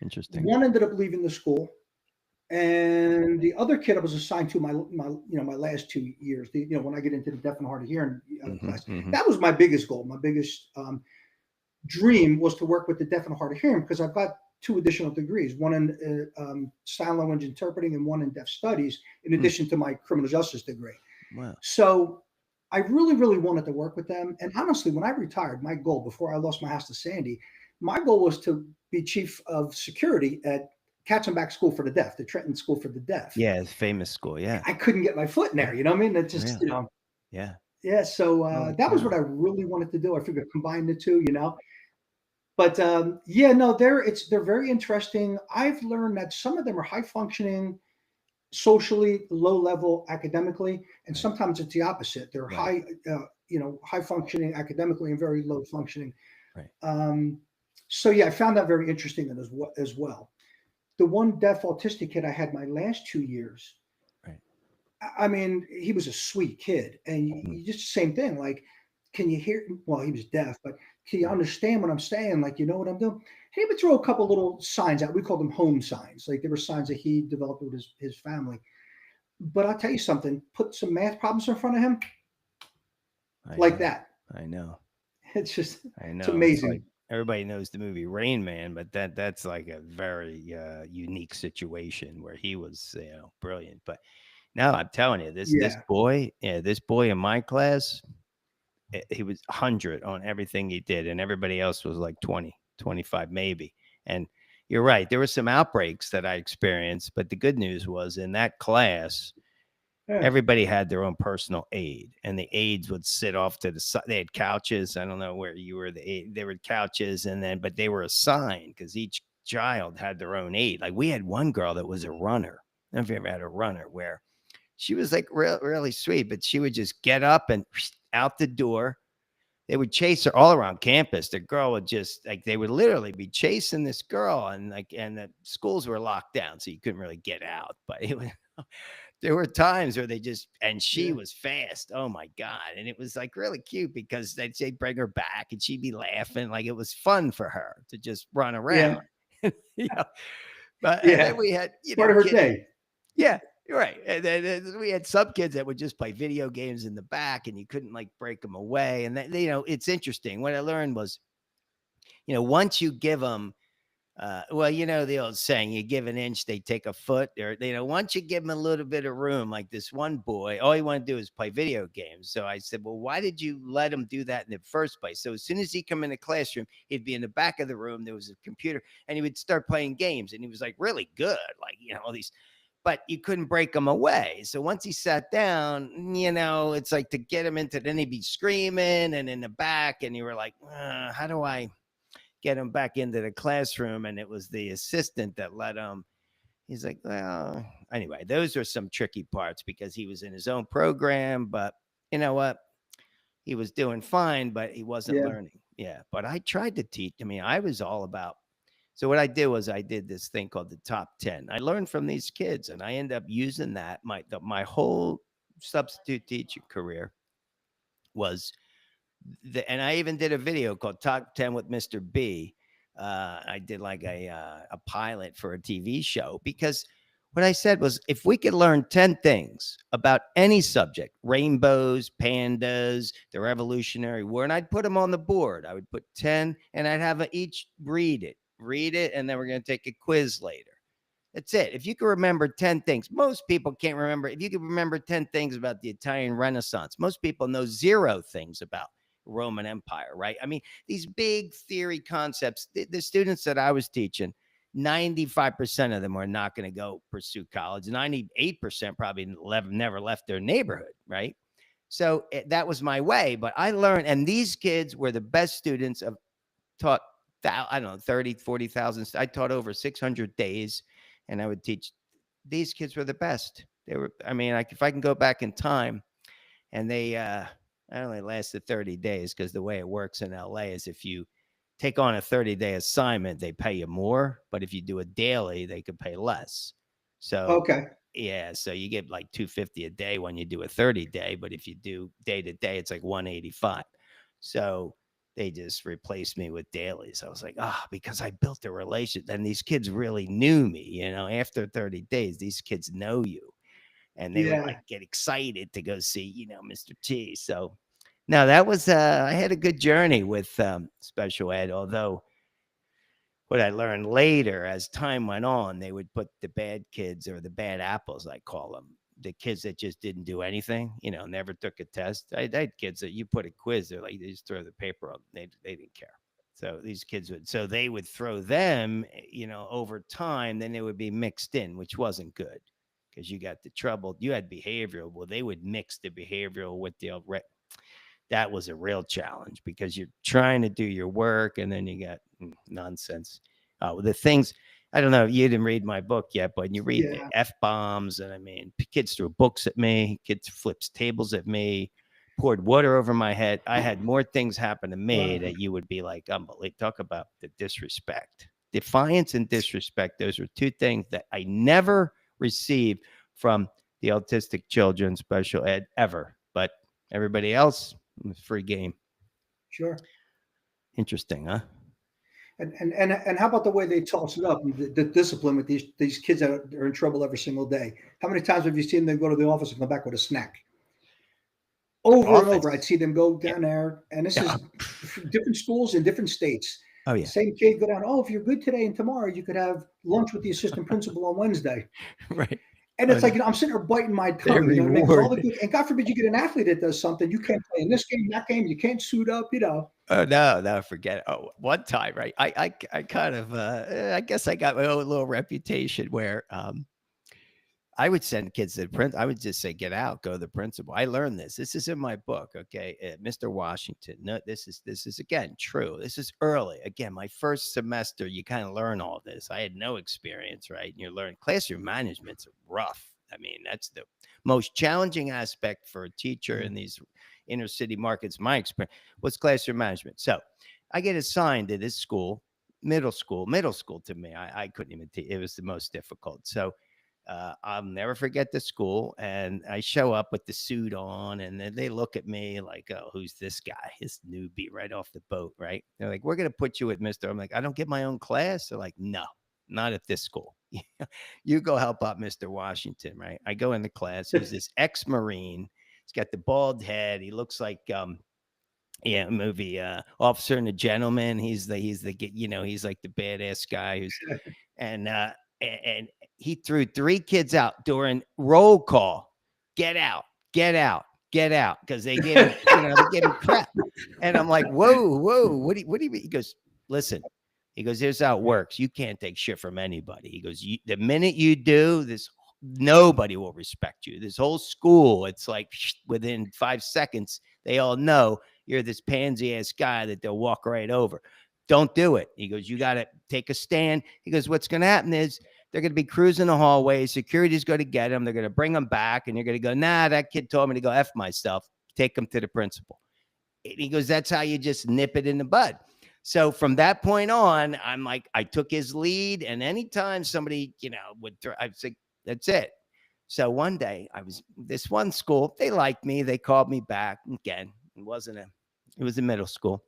Interesting. One ended up leaving the school, and the other kid I was assigned to my last 2 years. When I get into the deaf and hard of hearing class, that was my biggest goal. My biggest dream was to work with the deaf and hard of hearing, because I've got 2 additional degrees, one in sign language interpreting and one in deaf studies, in addition to my criminal justice degree. Wow. So I really, really wanted to work with them. And honestly, when I retired, my goal, before I lost my house to Sandy, my goal was to be chief of security at Katzenbach School for the Deaf, the Trenton School for the Deaf. Yeah, it's a famous school. Yeah. I couldn't get my foot in there. You know what I mean? It just, Yeah. Yeah. So that was what I really wanted to do. I figured combine the two, But they're very interesting. I've learned that some of them are high functioning socially, low level academically, and sometimes it's the opposite. They're high functioning academically and very low functioning. Right. I found that very interesting as well. The one deaf autistic kid I had my last 2 years, right? I mean, he was a sweet kid, and just the same thing. Like, can you hear? Well, he was deaf, but can you understand what I'm saying? Like, you know what I'm doing? He would throw a couple little signs out. We called them home signs. Like, they were signs that he developed with his family. But I'll tell you something. Put some math problems in front of him, that. I know. It's just, I know. It's amazing. It's like, everybody knows the movie Rain Man, but that's like a very unique situation where he was, brilliant. But now I'm telling you, this boy in my class, he was 100 on everything he did, and everybody else was like 20, 25 maybe. And you're right, there were some outbreaks that I experienced, but the good news was in that class, everybody had their own personal aide, and the aides would sit off to the side. They had couches. I don't know where you were. There were couches, but they were assigned because each child had their own aide. Like, we had one girl that was a runner. I don't know if you ever had a runner, where she was like really sweet, but she would just get up and out the door. They would chase her all around campus. The girl would just they would literally be chasing this girl, and the schools were locked down, so you couldn't really get out. But there were times where she was fast. Oh my God. And it was like really cute because they'd say, bring her back, and she'd be laughing. Like, it was fun for her to just run around. Yeah. But then we had, part of her day. Yeah. Right. And then we had some kids that would just play video games in the back, and you couldn't break them away. And it's interesting. What I learned was, once you give them Well, you know the old saying, you give an inch, they take a foot. Or, once you give them a little bit of room, like this one boy, all he wanted to do is play video games. So I said, well, why did you let him do that in the first place? So as soon as he come in the classroom, he'd be in the back of the room. There was a computer and he would start playing games. And he was like really good, like, all these, but you couldn't break him away. So once he sat down, it's like to get him into, then he'd be screaming and in the back. And you were like, how do I get him back into the classroom? And it was the assistant that let him. He's like, well, anyway, those are some tricky parts because he was in his own program, but you know what? He was doing fine, but he wasn't learning. Yeah. But I tried to teach. I mean, I was all about. So what I did was I did this thing called the top 10. I learned from these kids and I ended up using that. My whole substitute teaching career was and I even did a video called Top 10 with Mr. B. I did like a pilot for a TV show because what I said was if we could learn 10 things about any subject, rainbows, pandas, the Revolutionary War, and I'd put them on the board. I would put 10 and I'd have each read it, and then we're going to take a quiz later. That's it. If you can remember 10 things, most people can't remember. If you can remember 10 things about the Italian Renaissance, most people know 0 things about Roman Empire, right? I mean, these big theory concepts, the students that I was teaching, 95% of them are not going to go pursue college. 98% probably never left their neighborhood, right? So that was my way. But I learned, and these kids were the best students of taught, I don't know, 30, 40,000. I taught over 600 days and I would teach. These kids were the best. They were, I mean, if I can go back in time and they only lasted 30 days because the way it works in LA is if you take on a 30-day assignment, they pay you more. But if you do it daily, they could pay less. So, yeah, so you get like $250 a day when you do a 30-day. But if you do day to day, it's like $185. So they just replaced me with dailies. I was like, because I built a relationship. And these kids really knew me, after 30 days, these kids know you. And they would like get excited to go see, Mr. T. So no, that was, I had a good journey with special ed, although what I learned later as time went on, they would put the bad kids or the bad apples, I call them, the kids that just didn't do anything, never took a test. I had kids that you put a quiz, they're like, they just throw the paper up. They didn't care. So these kids they would throw them, over time, then they would be mixed in, which wasn't good because you got the trouble. You had behavioral. Well, they would mix the behavioral with the that was a real challenge because you're trying to do your work and then you got nonsense. The things, I don't know, you didn't read my book yet, but you read the F-bombs. And I mean, kids threw books at me, kids flips tables at me, poured water over my head. I had more things happen to me that you would be like, unbelievable. Talk about the disrespect. Defiance and disrespect. Those are 2 things that I never received from the autistic children special ed ever. But everybody else, free game. Sure. Interesting, huh? And how about the way they toss it up, the discipline with these kids that are in trouble every single day? How many times have you seen them go to the office and come back with a snack? Over and over, I'd see them go down there, and this is different schools in different states. Oh yeah, same kid go down. Oh, if you're good today and tomorrow, you could have lunch with the assistant principal on Wednesday. Right. And it's like, I'm sitting there biting my tongue. You know what I mean? All the good, and God forbid you get an athlete that does something. You can't play in this game, that game. You can't suit up, Oh, no, forget it. Oh, one time, right? I kind of, I guess I got my own little reputation where I would send kids to the principal. I would just say, get out, go to the principal. I learned this. This is in my book. Okay. Mr. Washington. No, this is again, true. This is early. Again, my first semester, you kind of learn all this. I had no experience, right? And you're learning classroom management's rough. I mean, that's the most challenging aspect for a teacher in these inner city markets. My experience was classroom management. So I get assigned to this school, middle school to me. I couldn't even teach. It was the most difficult. So I'll never forget the school. And I show up with the suit on and then they look at me like, oh, who's this guy? This newbie right off the boat, right? They're like, we're going to put you with Mr. I'm like, I don't get my own class. They're like, no, not at this school. You go help out Mr. Washington, right? I go in the class. He's this ex-Marine. He's got the bald head. He looks like Yeah, movie Officer and a Gentleman. He's the he's like the badass guy who's and and he threw 3 kids out during roll call. Get out, get out, get out, because they gave him, they gave him crap. And I'm like, whoa, whoa, what do you mean? He goes, listen. He goes, here's how it works. You can't take shit from anybody. He goes, the minute you do this, nobody will respect you. This whole school, it's like within 5 seconds, they all know you're this pansy ass guy that they'll walk right over. Don't do it. He goes, you got to take a stand. He goes, what's going to happen is they're going to be cruising the hallway. Security's going to get them. They're going to bring them back. And you're going to go, nah, that kid told me to go F myself. Take them to the principal. And he goes, that's how you just nip it in the bud. So from that point on, I'm like, I took his lead. And anytime somebody, I'd say, that's it. So one day this one school, they liked me. They called me back. Again, it was a middle school.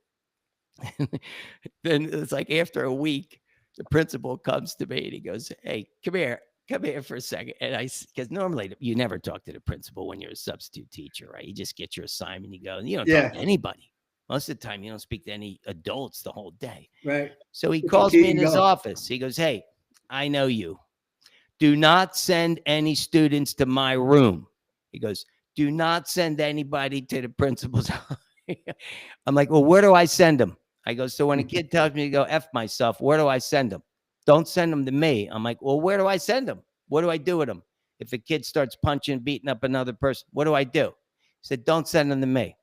Then it's like after a week, the principal comes to me and he goes, hey, come here for a second. And because normally you never talk to the principal when you're a substitute teacher, right? You just get your assignment, you go, and you don't talk to anybody. Most of the time, you don't speak to any adults the whole day. Right. So he calls me in his office. He goes, hey, I know you. Do not send any students to my room. He goes, do not send anybody to the principal's office. I'm like, well, where do I send them? I go, so when a kid tells me to go F myself, where do I send them? Don't send them to me. I'm like, well, where do I send them? What do I do with them? If a kid starts punching, beating up another person, what do I do? He said, don't send them to me.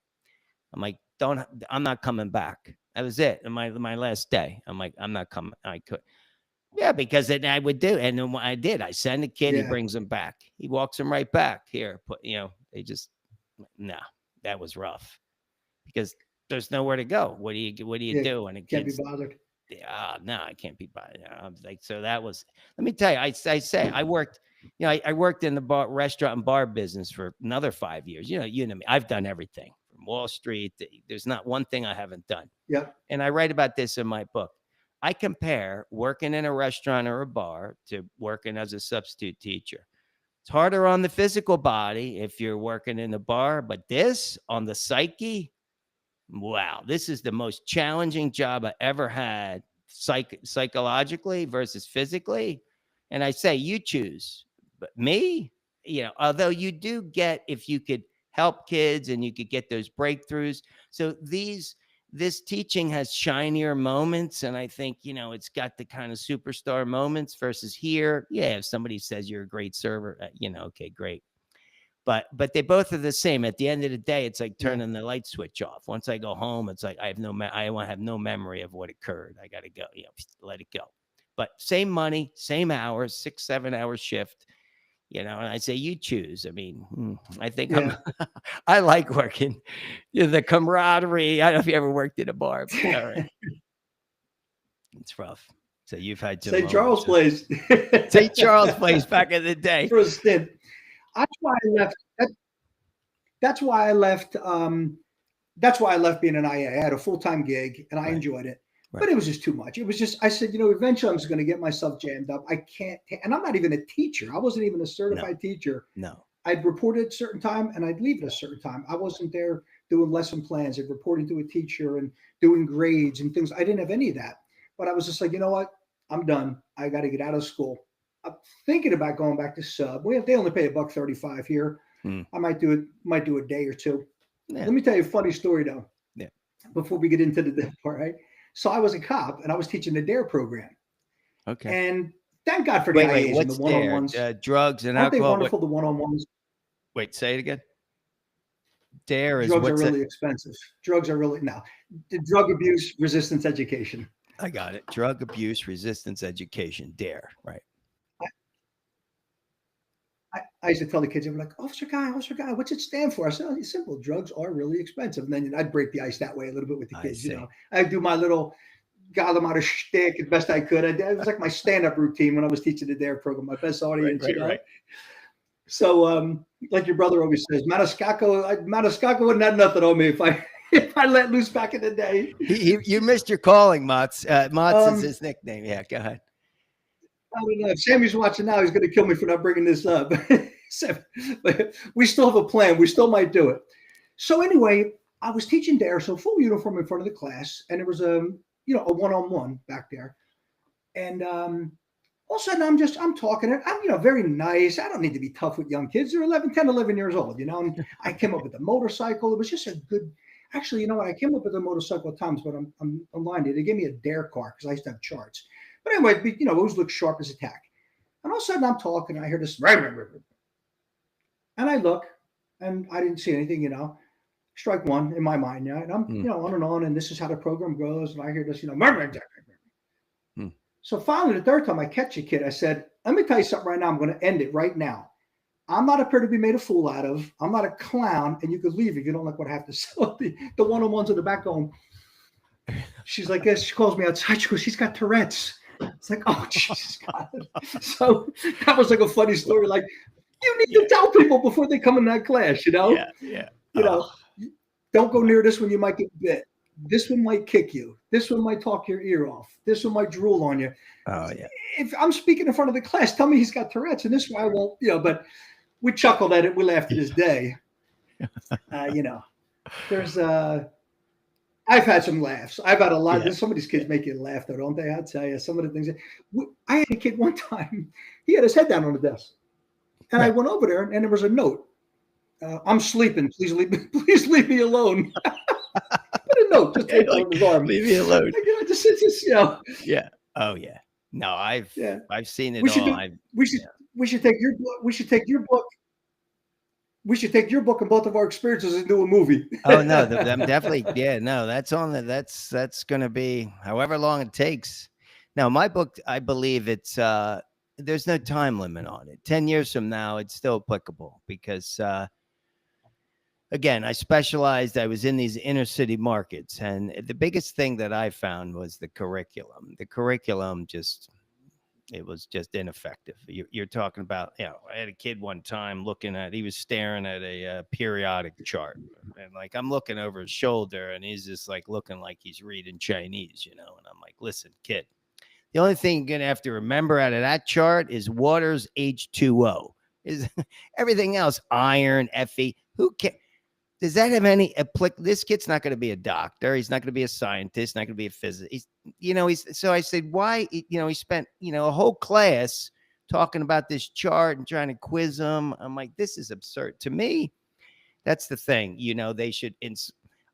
I'm like, I'm not coming back. That was it. And my last day. I'm like, I'm not coming. I could. Yeah, because then I would do. And then what I did, I send a kid, he brings him back. He walks him right back. Here, they just, that was rough. Because there's nowhere to go. What do you do? And can't be bothered. No, I can't be bothered. I'm like, so that was, let me tell you, I worked, I worked in the restaurant and bar business for another 5 years. You know me, I've done everything from Wall Street. There's not one thing I haven't done. Yeah. And I write about this in my book. I compare working in a restaurant or a bar to working as a substitute teacher. It's harder on the physical body if you're working in a bar, but this on the psyche, wow, this is the most challenging job I ever had psychologically versus physically. And I say, you choose. But me, although you do get, if you could help kids and you could get those breakthroughs. So this teaching has shinier moments. And I think, it's got the kind of superstar moments versus here. Yeah, if somebody says you're a great server, okay, great. But they both are the same. At the end of the day, it's like turning the light switch off. Once I go home, it's like I want to have no memory of what occurred. I got to go, let it go. But same money, same hours, 6-7 hour shift, and I say, you choose. I mean, I think I like working. The camaraderie. I don't know if you ever worked in a bar, but all right. It's rough. So you've had St. Charles Place. St. Charles Place back in the day. For a stint. That's why I left. That's why I left. That's why I left being an IA. I had a full-time gig and I enjoyed it, but it was just too much. It was just, I said, eventually I'm just going to get myself jammed up. I can't, and I'm not even a teacher. I wasn't even a certified teacher. No. I'd report at a certain time and I'd leave at a certain time. I wasn't there doing lesson plans and reporting to a teacher and doing grades and things. I didn't have any of that, but I was just like, you know what? I'm done. I got to get out of school. I'm thinking about going back to sub. They only pay $1.35 here. I might do a day or two. Yeah. Let me tell you a funny story though. Yeah. Before we get into the part, right? So I was a cop and I was teaching the DARE program. Okay. And thank God for the IAs and the one-on-ones. Drugs and aren't alcohol. Aren't they wonderful? The one-on-ones. Wait, say it again. DARE is drugs are really expensive. Drugs are really the drug abuse resistance education. I got it. Drug abuse resistance education. DARE, right? I used to tell the kids, they were like, Officer Guy, what's it stand for? I said, it's simple. Drugs are really expensive. And then I'd break the ice that way a little bit with the kids. I'd do my little Guy LiMato shtick as best I could. It was like my stand-up routine when I was teaching the DARE program, my best audience. Right. So, like your brother always says, Maniscalco wouldn't have nothing on me if I let loose back in the day. You missed your calling, Mats. Mats is his nickname. Yeah, go ahead. I don't know. If Sammy's watching now, he's going to kill me for not bringing this up. But we still have a plan. We still might do it. So anyway, I was teaching dare, so full uniform in front of the class, and there was a a one-on-one back there, and all of a sudden I'm talking, and I'm very nice. I don't need to be tough with young kids. They're 11, 10, 11 years old, and I came up with the motorcycle. It was just a good. Actually, you know what? I came up with a motorcycle at times, but I'm lying to you. They gave me a dare car because I used to have charts. But anyway, it always looked sharp as a tack. And all of a sudden I'm talking, and I hear this, and I look, and I didn't see anything. Strike one in my mind, yeah. And I'm, on and on, and this is how the program goes. And I hear this, So finally, the third time I catch a kid, I said, let me tell you something right now. I'm going to end it right now. I'm not up here to be made a fool out of. I'm not a clown, and you could leave if you don't like what I have to say. The one-on-ones in the back going, she's like this. She calls me outside. She goes, she's got Tourette's. It's like, oh, Jesus God. So that was like a funny story. Like, you need to tell people before they come in that class, Yeah. Don't go near this one. You might get bit. This one might kick you. This one might talk your ear off. This one might drool on you. Oh, yeah. If I'm speaking in front of the class, tell me he's got Tourette's, and this one I won't, but we chuckled at it. We laughed to this day. There's I've had some laughs. I've had a lot. Yeah. Some of these kids make you laugh, though, don't they? I'll tell you, some of the things. I had a kid one time. He had his head down on the desk, and I went over there, and there was a note. I'm sleeping. Please leave me alone. Put a note just take on his arm. Leave me alone. Yeah. Oh yeah. No, I've seen it all. We should take your book. We should take your book. We should take your book and both of our experiences and do a movie. Oh no, I'm definitely. Yeah, no, that's on the. That's going to be however long it takes. Now, my book, I believe it's. There's no time limit on it. 10 years from now, it's still applicable because. Again, I specialized. I was in these inner city markets, and the biggest thing that I found was the curriculum. The curriculum it was just ineffective. You're talking about, I had a kid one time he was staring at a periodic chart, and like I'm looking over his shoulder, and he's just like looking like he's reading Chinese, and I'm like, listen, kid, the only thing you're gonna have to remember out of that chart is water's H2O. Is everything else iron, Fe? Who cares? Does that have any this kid's not going to be a doctor. He's not going to be a scientist, not going to be a physicist. So I said, why, he spent, a whole class talking about this chart and trying to quiz him. I'm like, this is absurd to me. That's the thing, they should,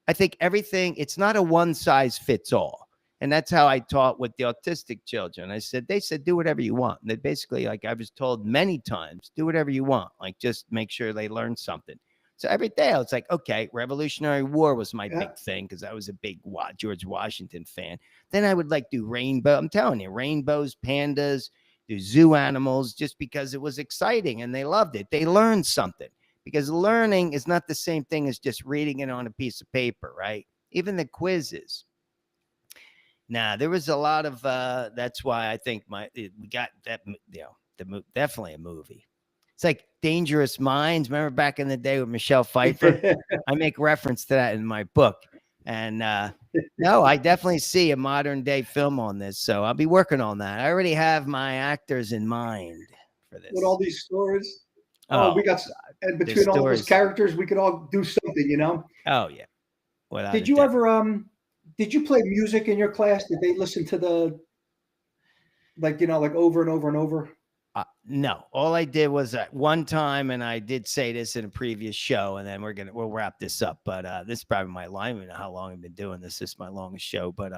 I think everything, it's not a one size fits all. And that's how I taught with the autistic children. They said, do whatever you want. And they basically, like I was told many times, do whatever you want. Like, just make sure they learn something. So every day I was like, okay, Revolutionary War was my big thing because I was a big George Washington fan. Then I would do rainbow. I'm telling you, rainbows, pandas, do zoo animals, just because it was exciting and they loved it. They learned something because learning is not the same thing as just reading it on a piece of paper, right? Even the quizzes. Now, there was a lot of, that's why I think we got that, definitely a movie. It's like Dangerous Minds. Remember back in the day with Michelle Pfeiffer? I make reference to that in my book. And no, I definitely see a modern day film on this. So I'll be working on that. I already have my actors in mind for this. With all these stories. We got, and between all those characters, we could all do something, Oh, yeah. Did you ever, did you play music in your class? Did they listen to the, like over and over and over? No, all I did was one time, and I did say this in a previous show, and then we'll wrap this up. But this is probably my line. I don't know how long I've been doing this. This is my longest show. But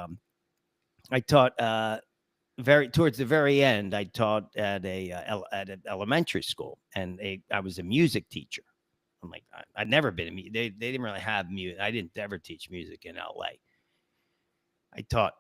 I taught towards the very end. I taught at an elementary school, and I was a music teacher. I'm like, I'd never been they didn't really have music. I didn't ever teach music in LA. I taught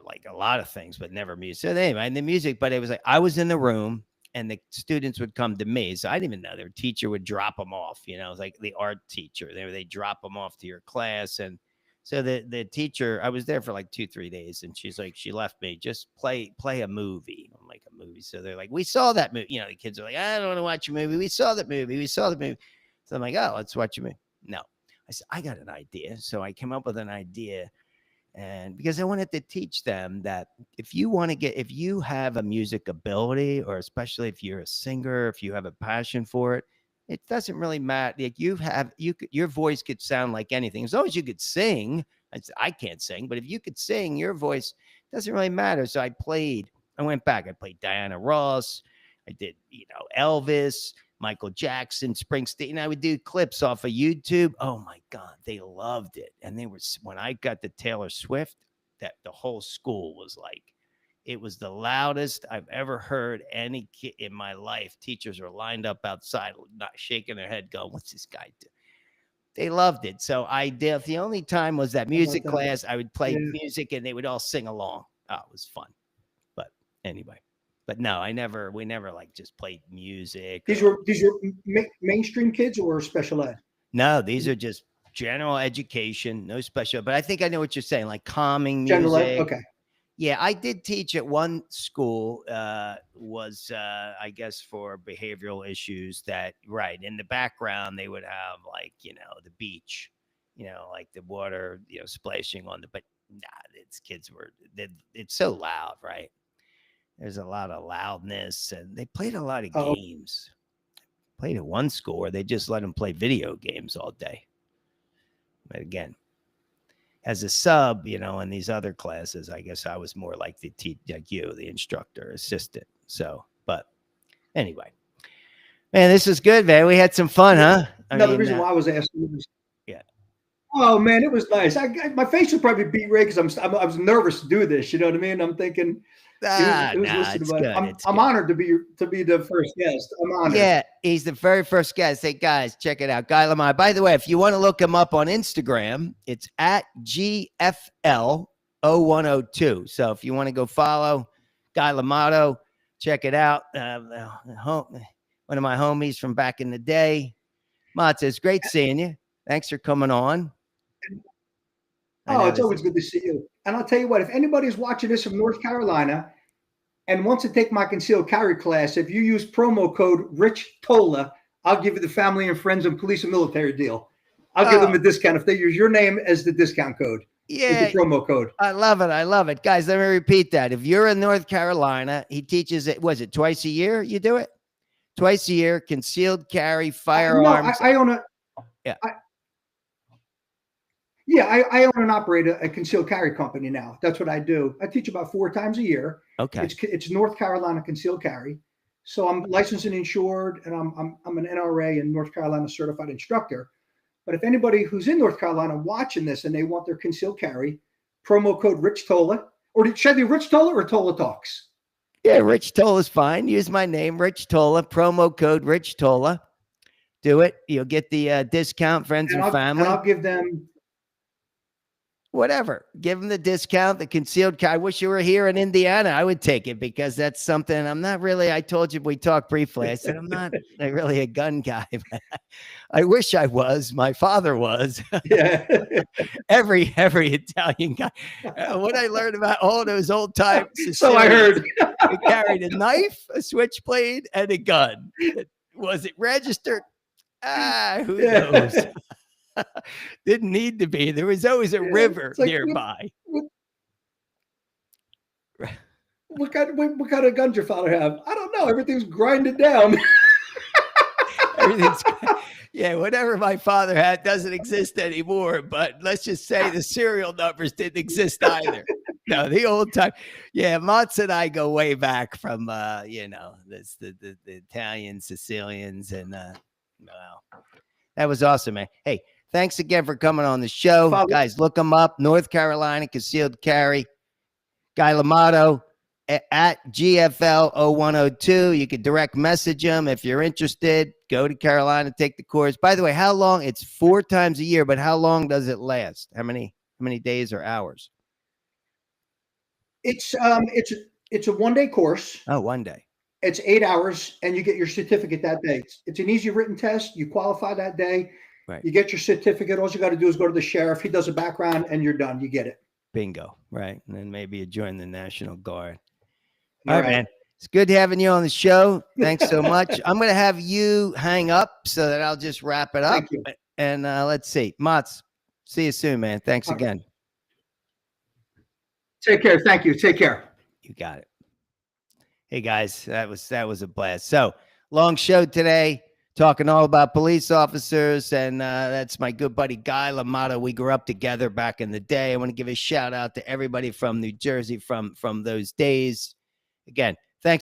like a lot of things, but never music. So anyway, and the music, but it was like I was in the room and the students would come to me. So I didn't even know their teacher would drop them off. It was like the art teacher. They drop them off to your class. And so the teacher, I was there for like 2-3 days, and she's like, she left me, just play a movie. I'm like, a movie. So they're like, we saw that movie. The kids are like, I don't want to watch a movie. We saw that movie. So I'm like, oh, let's watch a movie. No, I said, I got an idea. So I came up with an idea. And because I wanted to teach them that if you have a music ability, or especially if you're a singer, if you have a passion for it, It doesn't really matter. Like your voice could sound like anything as long as you could sing. I can't sing, but if you could sing, your voice doesn't really matter. So I went back. I played Diana Ross. I did, Elvis, Michael Jackson, Springsteen. I would do clips off of YouTube. Oh my God, they loved it. And when I got to Taylor Swift, that the whole school was like, it was the loudest I've ever heard any kid in my life. Teachers were lined up outside, not shaking their head, going, "What's this guy do?" They loved it. So I did. The only time was that music class. I would play music, and they would all sing along. Oh, it was fun. But anyway, no, we never like just played music. These were mainstream kids or special ed? No, these are just general education, no special. But I think I know what you're saying, like calming music. General ed, okay. Yeah, I did teach at one school, I guess for behavioral issues that, right, in the background, they would have like, the beach, like the water, splashing on but it's it's so loud, right? There's a lot of loudness and they played a lot of games. Played at one school where they just let them play video games all day. But again, as a sub, in these other classes, I guess I was more like the instructor assistant. So, but anyway, man, this is good, man. We had some fun, huh? The reason why I was asking was, yeah. Oh man, it was nice. My face would probably be red because I was nervous to do this. You know what I mean? I'm thinking. I'm honored to be the first guest. I'm honored. Yeah, he's the very first guest. Hey guys, check it out, Guy LiMato. By the way, if you want to look him up on Instagram, it's at GFL0102. So if you want to go follow Guy LiMato, check it out. One of my homies from back in the day. Mats, it's great seeing you. Thanks for coming on. Oh, it's always good to see you. And I'll tell you what, if anybody's watching this from North Carolina and wants to take my concealed carry class, if you use promo code Rich Tola, I'll give you the family and friends and police and military deal. I'll give them a discount if they use your name as the discount code. Yeah. The promo code. I love it. Guys, let me repeat that. If you're in North Carolina, he teaches it. Was it twice a year you do it? Twice a year, concealed carry, firearms. No, I own a. Yeah. I own and operate a concealed carry company now. That's what I do. I teach about 4 times a year. Okay. It's North Carolina concealed carry. So I'm licensed and insured, and I'm an NRA and North Carolina certified instructor. But if anybody who's in North Carolina watching this and they want their concealed carry, promo code Rich Tola, or should I do Rich Tola or Tola Talks? Yeah, Rich Tola is fine. Use my name, Rich Tola, promo code Rich Tola. Do it. You'll get the discount, friends and family. And I'll give them. Whatever. Give them the discount, the concealed carry. I wish you were here in Indiana. I would take it because that's something I'm not really. I told you we talked briefly. I said, I'm not really a gun guy. I wish I was. My father was. Yeah. every Italian guy. What I learned about all those old times. So I heard. It carried a knife, a switchblade, and a gun. Was it registered? Who knows? Didn't need to be. There was always a river nearby. What kind of guns your father have? I don't know. Everything's grinded down. Whatever my father had doesn't exist anymore. But let's just say the serial numbers didn't exist either. No, the old time. Yeah, Mats and I go way back from the Italian, Sicilians, and that was awesome, man. Hey. Thanks again for coming on the show. Guys, look them up. North Carolina Concealed Carry. Guy LiMato at GFL0102. You can direct message him if you're interested. Go to Carolina, take the course. By the way, how long? It's 4 times a year, but how long does it last? How many days or hours? It's a 1-day course. Oh, 1 day. It's 8 hours, and you get your certificate that day. It's an easy written test. You qualify that day. Right. You get your certificate. All you got to do is go to the sheriff. He does a background, and you're done. You get it. Bingo. Right. And then maybe you join the National Guard. All right, man. It's good having you on the show. Thanks so much. I'm going to have you hang up so that I'll just wrap it up. Thank you. And let's see. Mats, see you soon, man. Thanks again. Take care. Thank you. Take care. You got it. Hey, guys, that was a blast. So long show today. talking all about police officers. And that's my good buddy, Guy LiMato. We grew up together back in the day. I want to give a shout out to everybody from New Jersey from those days. Again,